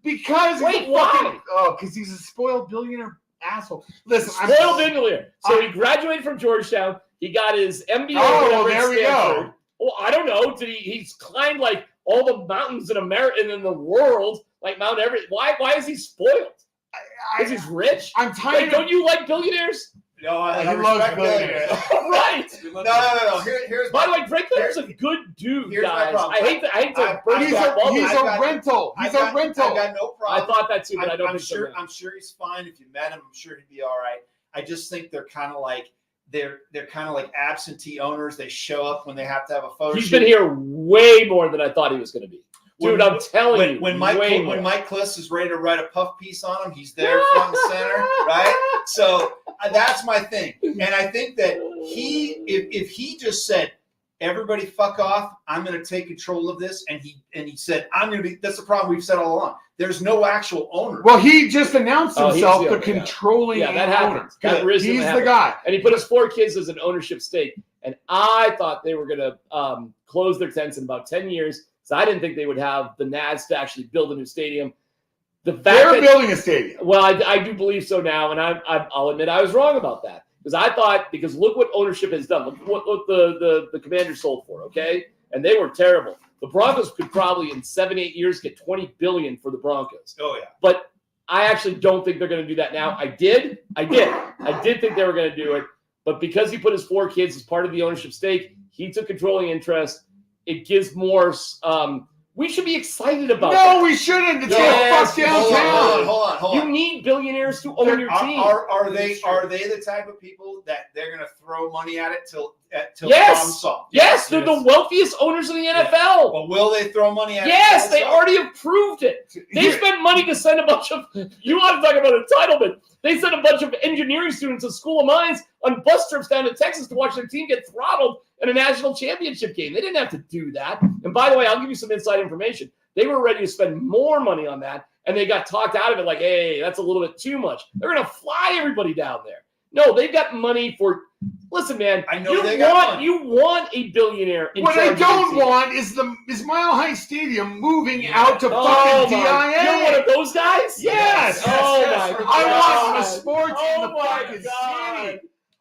Because Wait, he's a why? fucking, because he's a spoiled billionaire asshole. Listen, Spoiled billionaire. So he graduated from Georgetown. He got his MBA. Oh, well, whatever at there we Stanford. go. Well, I don't know. He's climbed like all the mountains in America and in the world, like Mount Everest. Why is he spoiled? Because he's rich? I'm Like, tired. don't you like billionaires? No, I He loves respect billionaires. Right. No. Here's By the way, Greg Penner's a good dude, Here's my guys. problem. I hate to burst He's that bubble. a I've got- rental. He's a rental. I've got no I problem. thought that too, but I don't I'm think so. sure. I'm sure he's fine. If you met him, I'm sure he'd be all right. I just think they're kind of like they're kind of like absentee owners. They show up when they have to have a photo He's shoot. been here way more than I thought he was going to be. Dude, When- I'm telling you. When way more. Mike Mike Kliss is ready to write a puff piece on him, he's there front and center, right? So that's my thing, and I think that if he just said, "Everybody fuck off, I'm going to take control of this," and he said, "I'm going to be," that's the problem we've said all along. There's no actual owner. Well, he just announced Oh, he's himself the the owner, yeah. controlling Yeah, that owner. happens. That Good. risen He's the happens. guy. And he put his 4 kids as an ownership stake. And I thought they were going to close their tents in about 10 years. So I didn't think they would have the Nads to actually build a new stadium. The fact They're that, building a stadium. well, I do believe so now. And I'll admit I was wrong about that. Because I thought, because look what ownership has done. Look what the Commanders sold for, okay? And they were terrible. The Broncos could probably in 7-8 years get $20 billion for the Broncos. Oh yeah. But I actually don't think they're going to do that now. I did think they were going to do it, but because he put his 4 kids as part of the ownership stake, he took controlling interest. It gives more We should be excited about No, that. we shouldn't. It's Yes, gonna fuck downtown. Hold You on. need billionaires to own your team. Are they the type of people that they're going to throw money at it till Yes. problem solved? Yes, they're the wealthiest owners in the NFL. But will they throw money at it? Yes, till they it's already have proved it. They Here- spent money to send a bunch of, you want to talk about entitlement. They sent a bunch of engineering students to School of Mines on bus trips down to Texas to watch their team get throttled in a national championship game. They didn't have to do that. And by the way, I'll give you some inside information. They were ready to spend more money on that, and they got talked out of it like, hey, that's a little bit too much. They're going to fly everybody down there. No, they've got money for, listen, man, I know they got money. you want a billionaire in What charge I of your don't team. want is Mile High Stadium moving out to Oh, fucking my- DIA. You're one of those guys? Yes. Oh, Yes, my yes, God. I want my sports in Oh, the my fucking God. city.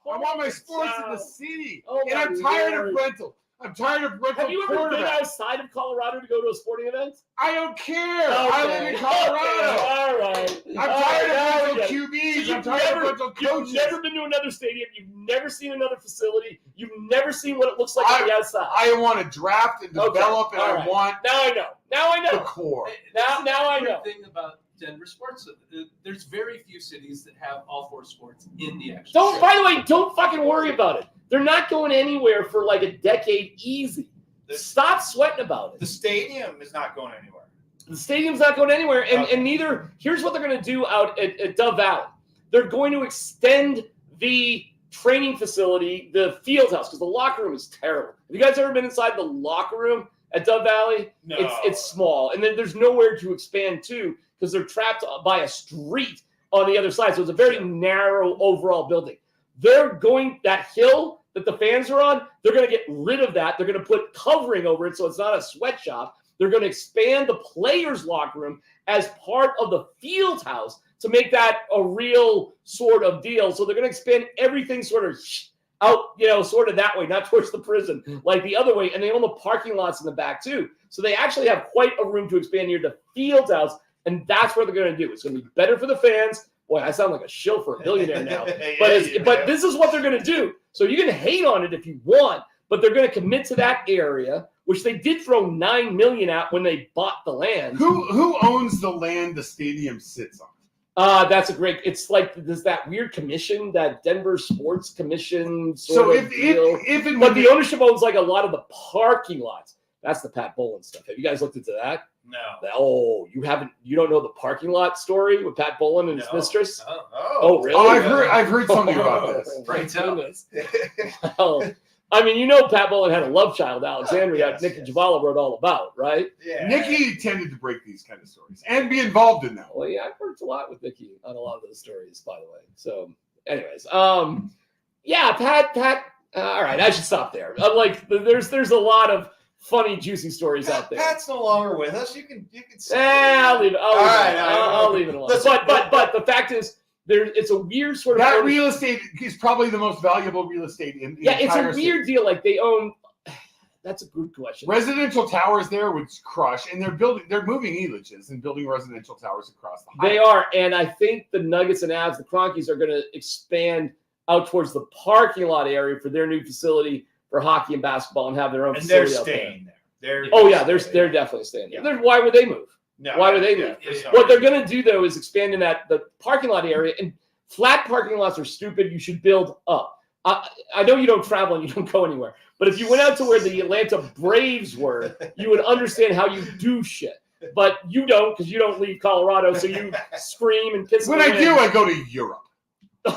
I want my sports in the God. city. Oh, And my I'm tired Lord. of rental. I'm tired of rental Have you ever been quarterbacks. outside of Colorado to go to a sporting event? I don't care. I live in Colorado. All right. I'm tired of rental QBs. I'm tired of rental You've coaches. never been to another stadium. You've never seen another facility. You've never seen what it looks like on the outside. I want to draft and Okay, develop, and all I right. want Now I know. Now I the know. core. Now I know. The thing about Denver sports, there's very few cities that have all four sports in the action. Don't. By the way, don't fucking worry about it. They're not going anywhere for like a decade easy. Stop sweating about The it. stadium is not going anywhere. The stadium's not going anywhere, and, Okay. and neither. Here's what they're going to do out at Dove Valley. They're going to extend the training facility, the field house, because the locker room is terrible. Have you guys ever been inside the locker room at Dove Valley? No. It's small, and then there's nowhere to expand to because they're trapped by a street on the other side. So it's a very narrow overall building. They're going that hill that the fans are on. They're going to get rid of that. They're going to put covering over it so it's not a sweatshop. They're going to expand the players' locker room as part of the field house to make that a real sort of deal. So they're going to expand everything sort of out, sort of that way, not towards the prison, like the other way. And they own the parking lots in the back too. So they actually have quite a room to expand near the field house. And that's what they're going to do. It's going to be better for the fans. Boy, I sound like a shill for a billionaire now. But this is what they're going to do. So you can hate on it if you want, but they're going to commit to that area, which they did throw $9 million at when they bought the land. Who owns the land the stadium sits on? That's a great. It's like there's that weird commission, that Denver Sports Commission sort So of deal. if it But the ownership owns like a lot of the parking lots. That's the Pat Bowlen stuff. Have you guys looked into that? No. Oh, you don't know the parking lot story with Pat Bowlen and his No. mistress? Oh. Oh, really? Oh, I've heard something about this. Oh, Pray my tell. goodness. Well, I mean, Pat Bowlen had a love child, Alexandria, Yes, Nikki yes. Javala wrote all about, right? Yeah. Nikki tended to break these kind of stories and be involved in them. Well, yeah, I've worked a lot with Nikki on a lot of those stories, by the way. So, anyways, yeah, Pat. All right, I should stop there. I'm like, there's a lot of funny, juicy stories out there. Pat's no longer with us. You can say I'll leave it. All right, I'll leave it alone. listen, But the fact is, it's a weird sort of. That real estate is probably the most valuable real estate in the yeah, it's a entire weird city. deal. Like they own. That's a good question. Residential towers there would crush, and they're moving Elitches and building residential towers across the highway. They are, and I think the Nuggets and Avs, the Cronkies, are going to expand out towards the parking lot area for their new facility for hockey and basketball, and have their own. and they're facility out there. staying there. Oh yeah, they're definitely staying there. Yeah. Why would they move? No, Why would they move? there's no What they're reason. going to do though is expand in the parking lot area. And flat parking lots are stupid. You should build up. I know you don't travel and you don't go anywhere, but if you went out to where the Atlanta Braves were, you would understand how you do shit. But you don't, because you don't leave Colorado, so you scream and piss. When in I the do, wind. I go to Europe. Goes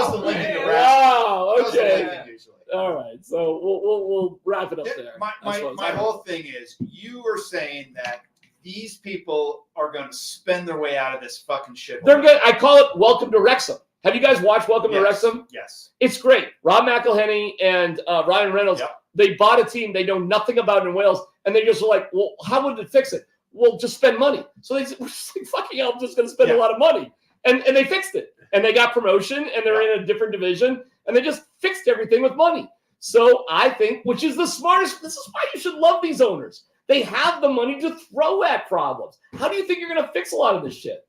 to Lincoln, Nebraska. Wow. Goes to Okay. Lincoln usually. All right. So we'll wrap it up Yeah, there. My I suppose. whole thing is, you were saying that these people are going to spend their way out of this fucking shit. They're good. I call it Welcome to Wrexham. Have you guys watched Welcome to Yes. Wrexham? Yes. It's great. Rob McElhenney and Ryan Reynolds, Yep. they bought a team they know nothing about in Wales, and they just were like, well, how would it fix it? Well, just spend money. So they said, we're just like, fucking hell, I'm just going to spend a Yeah. lot of money. And they fixed it. And they got promotion, and they're in a different division, and they just fixed everything with money. So I think, which is the smartest, this is why you should love these owners. They have the money to throw at problems. How do you think you're going to fix a lot of this shit?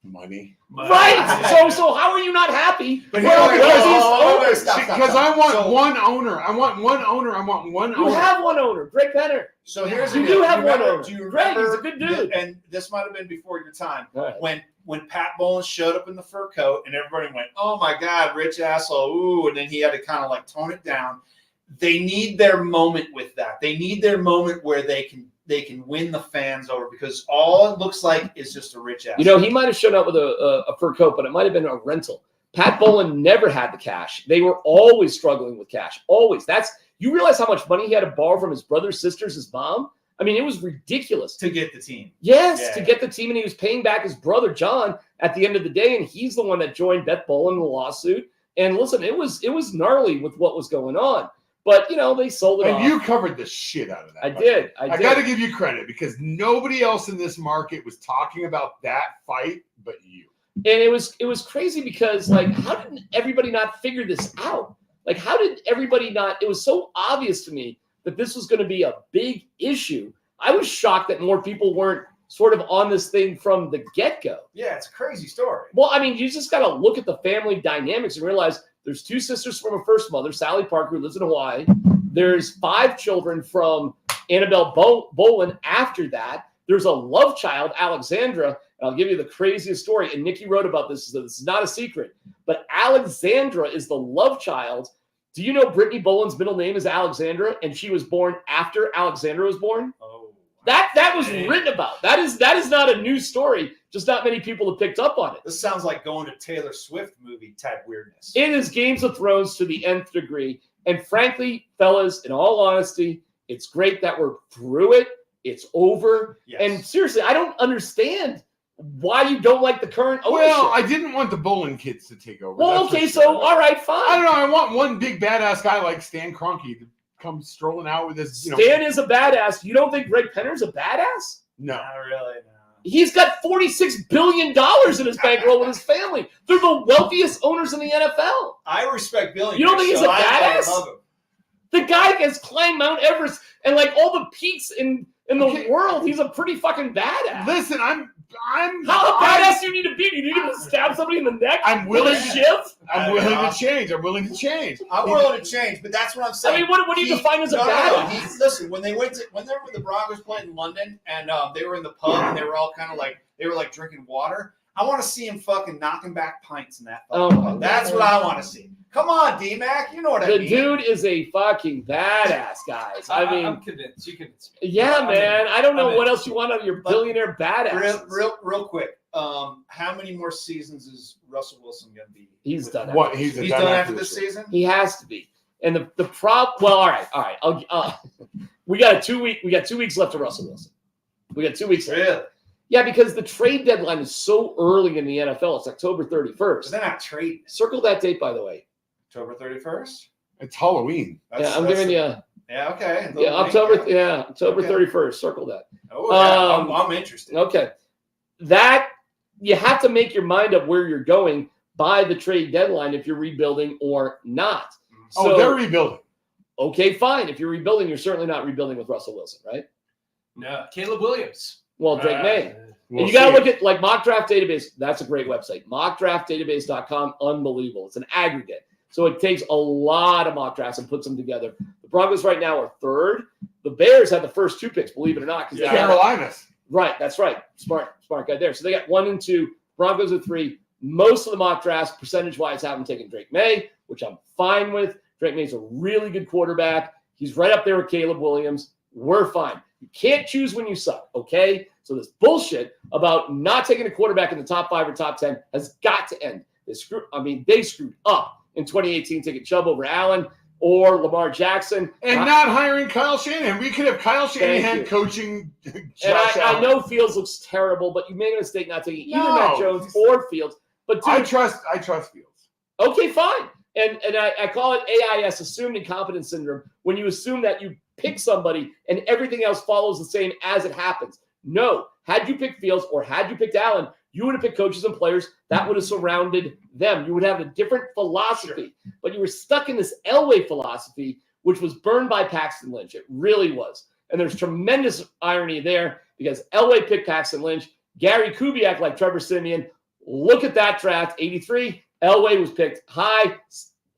Money. Right. So how are you not happy? But Well, here, because wait, he's wait, wait, owned. wait, stop. Because I want So- one owner. I want one owner. I want one You owner. have one owner, Greg Penner. So here's You the do deal. have one remember- owner. Do you Greg, he's remember? a good dude. And this might have been before your time. All right. When Pat Bowlen showed up in the fur coat and everybody went, "Oh my God, rich asshole!" Ooh, and then he had to kind of like tone it down. They need their moment with that. They need their moment where they can win the fans over, because all it looks like is just a rich asshole. You know, he might have shown up with a fur coat, but it might have been a rental. Pat Bowlen never had the cash. They were always struggling with cash. Always. You realize how much money he had to borrow from his brothers, sisters, his mom? I mean, it was ridiculous. to get the team. Yes, Yeah. to get the team, and he was paying back his brother John at the end of the day, and he's the one that joined Beth Bowlen in the lawsuit. And listen, it was gnarly with what was going on, but they sold it And off. you covered the shit out of that. I did. I got to give you credit, because nobody else in this market was talking about that fight but you. And it was crazy because, like, how did everybody not figure this out? Like, how did everybody not? It was so obvious to me that this was going to be a big issue. I was shocked that more people weren't sort of on this thing from the get-go. Yeah, it's a crazy story. Well, I mean, you just got to look at the family dynamics and realize there's 2 sisters from a first mother, Sally Parker, who lives in Hawaii. There's 5 children from Annabelle Bowlen after that. There's a love child, Alexandra. And I'll give you the craziest story. And Nikki wrote about this, so this is not a secret. But Alexandra is the love child. Do you know Brittany Bowen's middle name is Alexandra, and she was born after Alexandra was born? Oh, That was dang. written about. That is not a new story. Just not many people have picked up on it. This sounds like going to Taylor Swift movie type weirdness. It is Games of Thrones to the nth degree. And frankly, fellas, in all honesty, it's great that we're through it. It's over. Yes. And seriously, I don't understand why you don't like the current ownership. Well, I didn't want the Bowlen kids to take over. Well, that's for okay, sure. so all right, I fine. don't know. I want one big badass guy like Stan Kroenke to come strolling out with his. Stan is a badass. You don't think Greg Penner's a badass? No. Not really, no. He's got $46 billion in his bankroll with his family. They're the wealthiest owners in the NFL. I respect Billy. You don't think he's a badass? love him. The guy has climbed Mount Everest and like all the peaks in the Okay. world. He's a pretty fucking badass. Listen, I'm How badass do you need to be? Do you need to stab somebody in the neck I'm with willing. a shiv? I'm willing to change. I'm willing to change. I'm willing to change, but that's what I'm I saying. mean, what do you define as a No, badass? Listen, when they were the Broncos played in London and they were in the pub and they were all kind of like drinking water. I want to see him fucking knocking back pints in that. Oh, fucking my pub. That's what I want to see. Come on, D-Mac, you know what I The mean. dude is a fucking badass, guys. I mean, I'm convinced. You convinced me. yeah, I'm man. I don't know I'm in. what else you want out of your billionaire badass. Real quick. How many more seasons is Russell Wilson going to be? He's with done them? What after he's this. He's done after this season. He has to be. And the problem. Well, all right. We got 2 weeks. We got 2 weeks left to Russell Wilson. We got 2 weeks left. Really? Yeah, because the trade deadline is so early in the NFL. It's October But 31st. they're not trading. Circle that date, by the way. October 31st. It's Halloween. Yeah, I'm giving you. Yeah. Okay. Yeah, October. Yeah. Yeah, October Okay. 31st. Circle that. Oh, yeah. Um, I'm interested. Okay. That you have to make your mind up where you're going by the trade deadline if you're rebuilding or not. So, They're rebuilding. okay, fine. If you're rebuilding, you're certainly not rebuilding with Russell Wilson, right? No, Caleb Williams. Well, Drake May. We'll And you got to see. look at like Mock Draft Database. That's a great website. Mockdraftdatabase.com. Unbelievable. It's an aggregate. So it takes a lot of mock drafts and puts them together. The Broncos right now are third. The Bears had the first 2 picks, believe it or not. Because Carolinas. Right, that's right. Smart guy there. So they got 1 and 2. Broncos are 3. Most of the mock drafts, percentage-wise, have them taking Drake May, which I'm fine with. Drake May's a really good quarterback. He's right up there with Caleb Williams. We're fine. You can't choose when you suck, okay? So this bullshit about not taking a quarterback in the top 5 or top 10 has got to end. They screwed up in 2018 taking Chubb over Allen or Lamar Jackson. And not hiring Kyle Shanahan. We could have Kyle Shanahan you. coaching And Josh I Allen. know Fields looks terrible, but you made a mistake not taking either No. Matt Jones or Fields. But I dude, trust Fields. okay, fine. And I call it AIS, assumed incompetence syndrome, when you assume that you pick somebody and everything else follows the same as it happens. No, had you picked Fields or had you picked Allen, you would have picked coaches and players that would have surrounded them. You would have a different philosophy, but you were stuck in this Elway philosophy, which was burned by Paxton Lynch. It really was. And there's tremendous irony there because Elway picked Paxton Lynch. Gary Kubiak, like Trevor Siemian, Look at that draft, 83. Elway was picked high.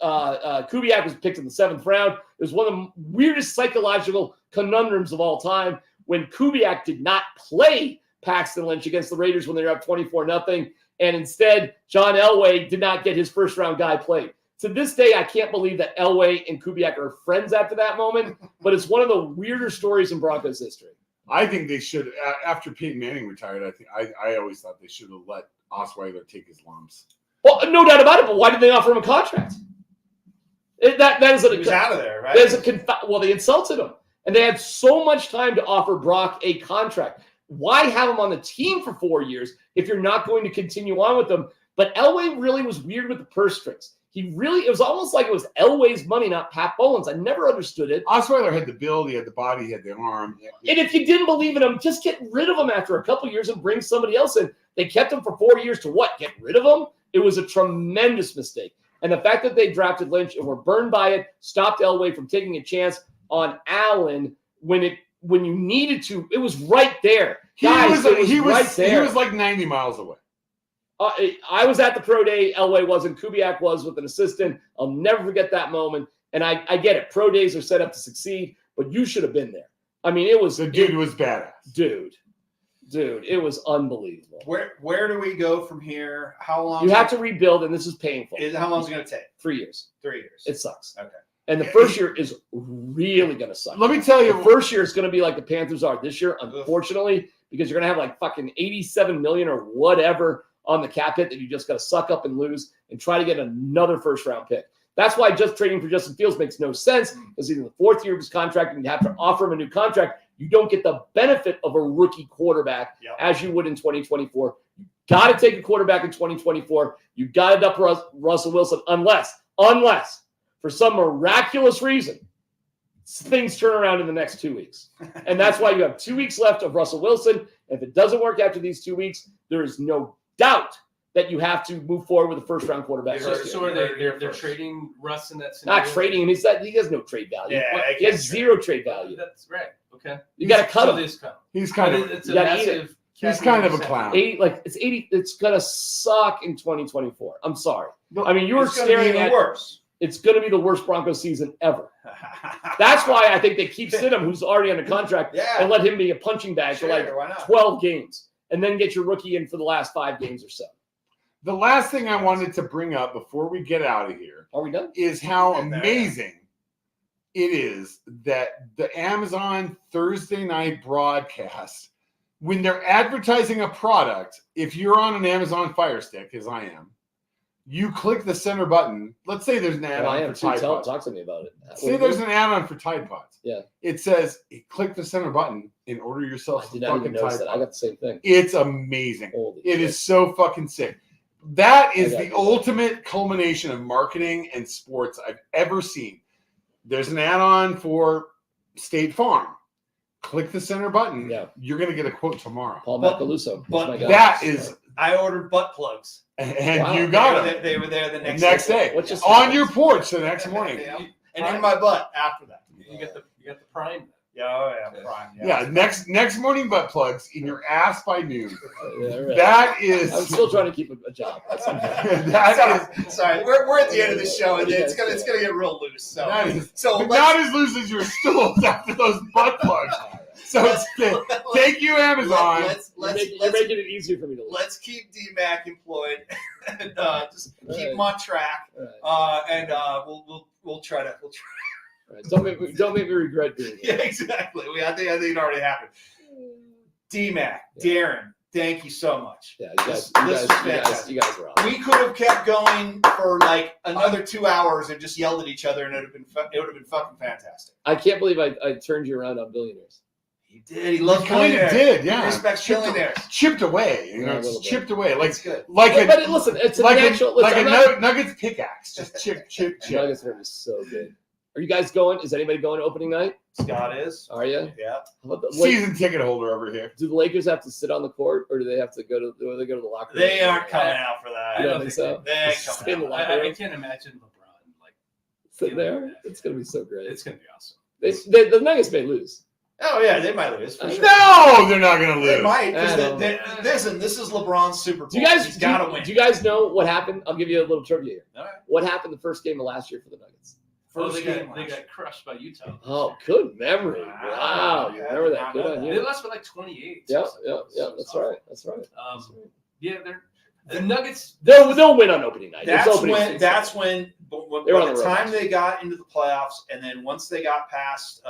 Kubiak was picked in the 7th round. It was one of the weirdest psychological conundrums of all time when Kubiak did not play Paxton Lynch against the Raiders when they were up 24-0, and instead John Elway did not get his first-round guy played. To this day, I can't believe that Elway and Kubiak are friends after that moment, but it's one of the weirder stories in Broncos history. I think they should, after Peyton Manning retired, I always thought they should have let Osweiler take his lumps. Well, no doubt about it, but why did they offer him a contract? That is He was out of there, right? Well, they insulted him, and they had so much time to offer Brock a contract. Why have him on the team for 4 years if you're not going to continue on with them? But Elway really was weird with the purse strings. It was almost like it was Elway's money, not Pat Bowlen's. I never understood it. Osweiler had the build, he had the body, he had the arm. And if you didn't believe in him, just get rid of him after a couple years and bring somebody else in. They kept him for 4 years to what? Get rid of him? It was a tremendous mistake. And the fact that they drafted Lynch and were burned by it stopped Elway from taking a chance on Allen when you needed to. It was right there. He was right there. He was like 90 miles away. I was at the pro day. Elway wasn't. Kubiak was with an assistant. I'll never forget that moment. And I get it. Pro days are set up to succeed, but you should have been there. I mean, The dude was badass. Dude, it was unbelievable. Where do we go from here? How long? You have to rebuild, and this is painful. How long is it going to take? 3 years. 3 years. It sucks. Okay. And the first year is really going to suck. Let me tell The you, first year is going to be like the Panthers are this year, unfortunately, because you're going to have like fucking $87 million or whatever on the cap hit that you just got to suck up and lose and try to get another first-round pick. That's why just trading for Justin Fields makes no sense, because in the 4th year of his contract, and you have to offer him a new contract, you don't get the benefit of a rookie quarterback as you would in 2024. You got to take a quarterback in 2024. You got to dump Russell Wilson unless for some miraculous reason things turn around in the next 2 weeks. And that's why you have 2 weeks left of Russell Wilson. If it doesn't work after these 2 weeks, there is no doubt that you have to move forward with a first-round quarterback. So are they're trading Russ in that scenario? Not trading him. He has no trade value. Yeah, He has zero trade value. That's right. Okay. You got to cut him. he's kind of It's a You gotta eat massive. he's kind of a clown. 80, it's 80. It's gonna suck in 2024. I'm sorry. I mean, you were It's gonna be staring even at. worse. It's going to be the worst Broncos season ever. That's why I think they keep Stidham, who's already under contract, and Yeah. let him be a punching bag for like Why not? 12 games, and then get your rookie in for the last 5 games or so. The last thing I wanted to bring up before we get out of here Are we done? is how amazing it is that the Amazon Thursday night broadcast, when they're advertising a product, if you're on an Amazon Fire Stick, as I am, you click the center button. Let's say there's an Well, I add-on am for too. Tide Pods. Talk to me about it. Say there's an add-on for Tide Pods. Yeah. It says, click the center button and order yourself I some did not fucking even notice Tide that. I Pods. got the same thing. It's amazing. Holy It shit. is so fucking sick. That is I got the you. ultimate culmination of marketing and sports I've ever seen. There's an add-on for State Farm. Click the center button. Yeah. You're going to get a quote tomorrow. Paul But- Macaluso. That's but my guy. That is, I ordered butt plugs. and Wow. you got it They were there the next day. What just On happened? your porch the next morning. Yeah. And in my butt after that. You get the prime. Yeah, oh yeah, prime. Yeah, next morning butt plugs in your ass by noon. Yeah, right. That is I'm still trying to keep a job. that is Sorry, we're at the end of the show, and it's gonna get real loose. So that is so not as loose as your stools after those butt plugs. So it's thank you, Amazon. You're making it easier for me to live. Let's keep DMAC employed and just keep Right. him on track. Right. And we'll try to. Right. Don't make me regret doing it. Yeah, exactly. I think it already happened. DMAC, Darren, thank you so much. Yeah, This is fantastic. you guys are awesome. We could have kept going for like another 2 hours and just yelled at each other, and it would have been fucking fantastic. I can't believe I turned you around on Billionaires. He did. He loves Kind of billionaires. did, yeah. He respects billionaires. Chipped away, Yeah, a it's little bit. chipped away, like It's good. But listen, it's a natural. Nuggets pickaxe, just chip. Nuggets are gonna be so good. Are you guys going? Is anybody going to opening night? Scott is. Are you? Yeah. How about the, Season ticket holder over here. do the Lakers have to sit on the court, or do they have to go to? Or they go to the locker room? They aren't coming out for that. You don't think so? They ain't Stay in coming the out. locker room. I can't imagine LeBron like Sit there. It's gonna be so great. it's gonna be awesome. The Nuggets may lose. Oh yeah, they might lose for sure. No, they're not going to They lose. might. 'Cause I don't listen, this is LeBron's Super Bowl. Do you guys He's got to win. do you guys know what happened? I'll give you a little trivia here. All right. What happened the first game of last year for the Nuggets? First they game. got crushed by Utah. Oh, good memory. Wow, you Yeah, remember that? not Good bad. on They you. lost by like 28. Yeah, So yeah, yeah. it was That's awful. right. That's right. Yeah, the Nuggets. They'll win on opening night. That's It's opening when. season. That's when. By They were on the the road time last they got into the playoffs, and then once they got past,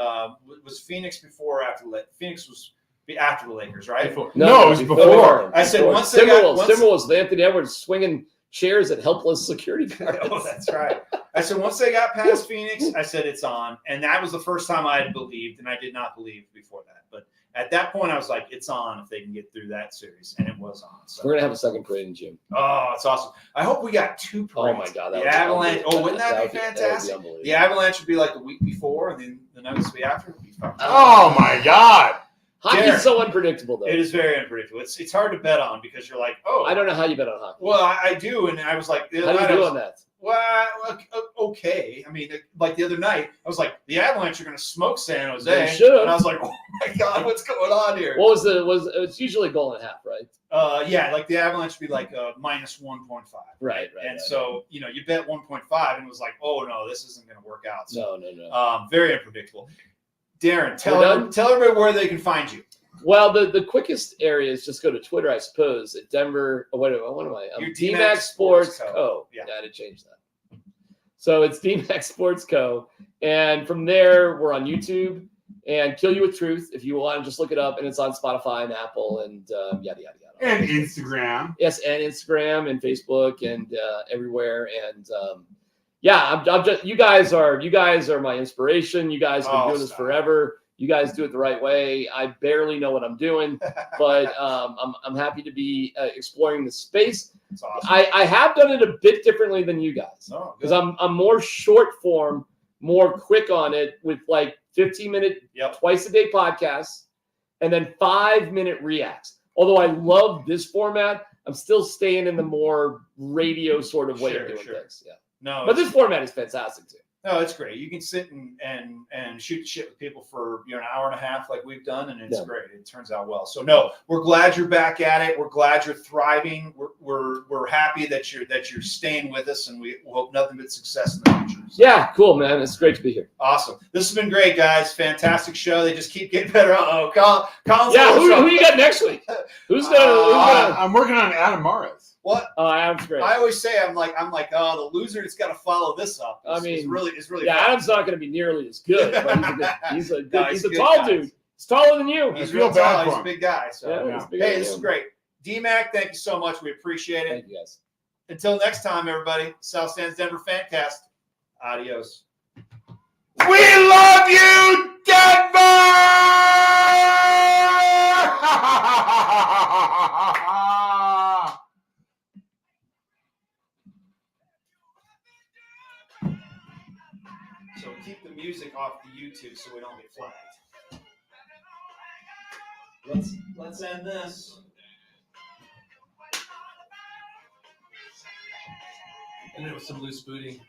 was Phoenix before or after the Phoenix was after the Lakers, right? Before. No, it was before. I said Before. once they got- Timberwolves. once- Timberwolves. with Anthony Edwards swinging chairs at helpless security guards. Oh, that's right. I said once they got past Phoenix, I said it's on, and that was the first time I had believed, and I did not believe before that. But at that point, I was like, it's on if they can get through that series, and it was on. So. We're gonna have a second parade in June. Oh, it's awesome. I hope we got 2 Oh parades. my god, the that would Avalanche. be Oh, wouldn't that be would fantastic? unbelievable. The Avalanche would be like the week before, and then the Nuggets would be after. It'd be fun. Oh, my God. Hockey's Derek. so unpredictable, though. It is very unpredictable. It's hard to bet on because you're like, oh, I don't know how you bet on hockey. Well, I do, and I was like, the How other do you night I do was- on that? Well, okay. I mean, like the other night, I was like, the Avalanche are going to smoke San Jose, They should. and I was like, oh my god, what's going on here? What was it's usually a goal and a half, right? Yeah, like the Avalanche would be like minus 1.5, Right. and so you bet 1.5, and it was like, oh no, this isn't going to work out. So, No. very unpredictable. Darren, We're tell done? everybody where they can find you. Well, the quickest area is just go to Twitter, I suppose, at Denver. What am I? Your DMAX Sports Co. Co. Yeah. I had to change that. So it's DMAX Sports Co. And from there, we're on YouTube and Kill You with Truth. If you want to just look it up, and it's on Spotify and Apple and yada, yada, yada. And Instagram. Yes, and Instagram and Facebook and everywhere. And yeah, I'm just you guys are my inspiration. You guys have been doing this stop. forever. You guys do it the right way. I barely know what I'm doing, but I'm happy to be exploring the space. It's awesome. I have done it a bit differently than you guys Oh, because I'm more short form, more quick on it with like 15-minute Yep. twice a day podcasts and then 5-minute reacts. Although I love this format, I'm still staying in the more radio sort of way Sure, of doing sure. things. Yeah. No, But this format is fantastic too. No, it's great. You can sit and shoot the shit with people for an hour and a half like we've done, and it's Yeah. great. It turns out well. So no, we're glad you're back at it. We're glad you're thriving. We're happy that you're staying with us, and we hope nothing but success in the future. So, Yeah, cool, man. It's great to be here. awesome. This has been great, guys. Fantastic show. They just keep getting better. Colin's Yeah, a little who you got next week? Who's gonna I'm working on Adam Morris. What? Oh, Adam's great. I always say, I'm like, the loser that's got to follow this up. I mean, is really Yeah, fun. Adam's not gonna be nearly as good, but he's a No, he's a good tall guy. dude. He's taller than you. He's I real feel bad tall. for He's a him. big guy. So Yeah, he's bigger hey, than this you. is great. DMAC, thank you so much. We appreciate it. Thank you guys. Until next time, everybody. South Stands Denver Fancast. Adios. We love you, Denver! So keep the music off the YouTube so we don't get flagged. Let's end this. And there was some loose booty.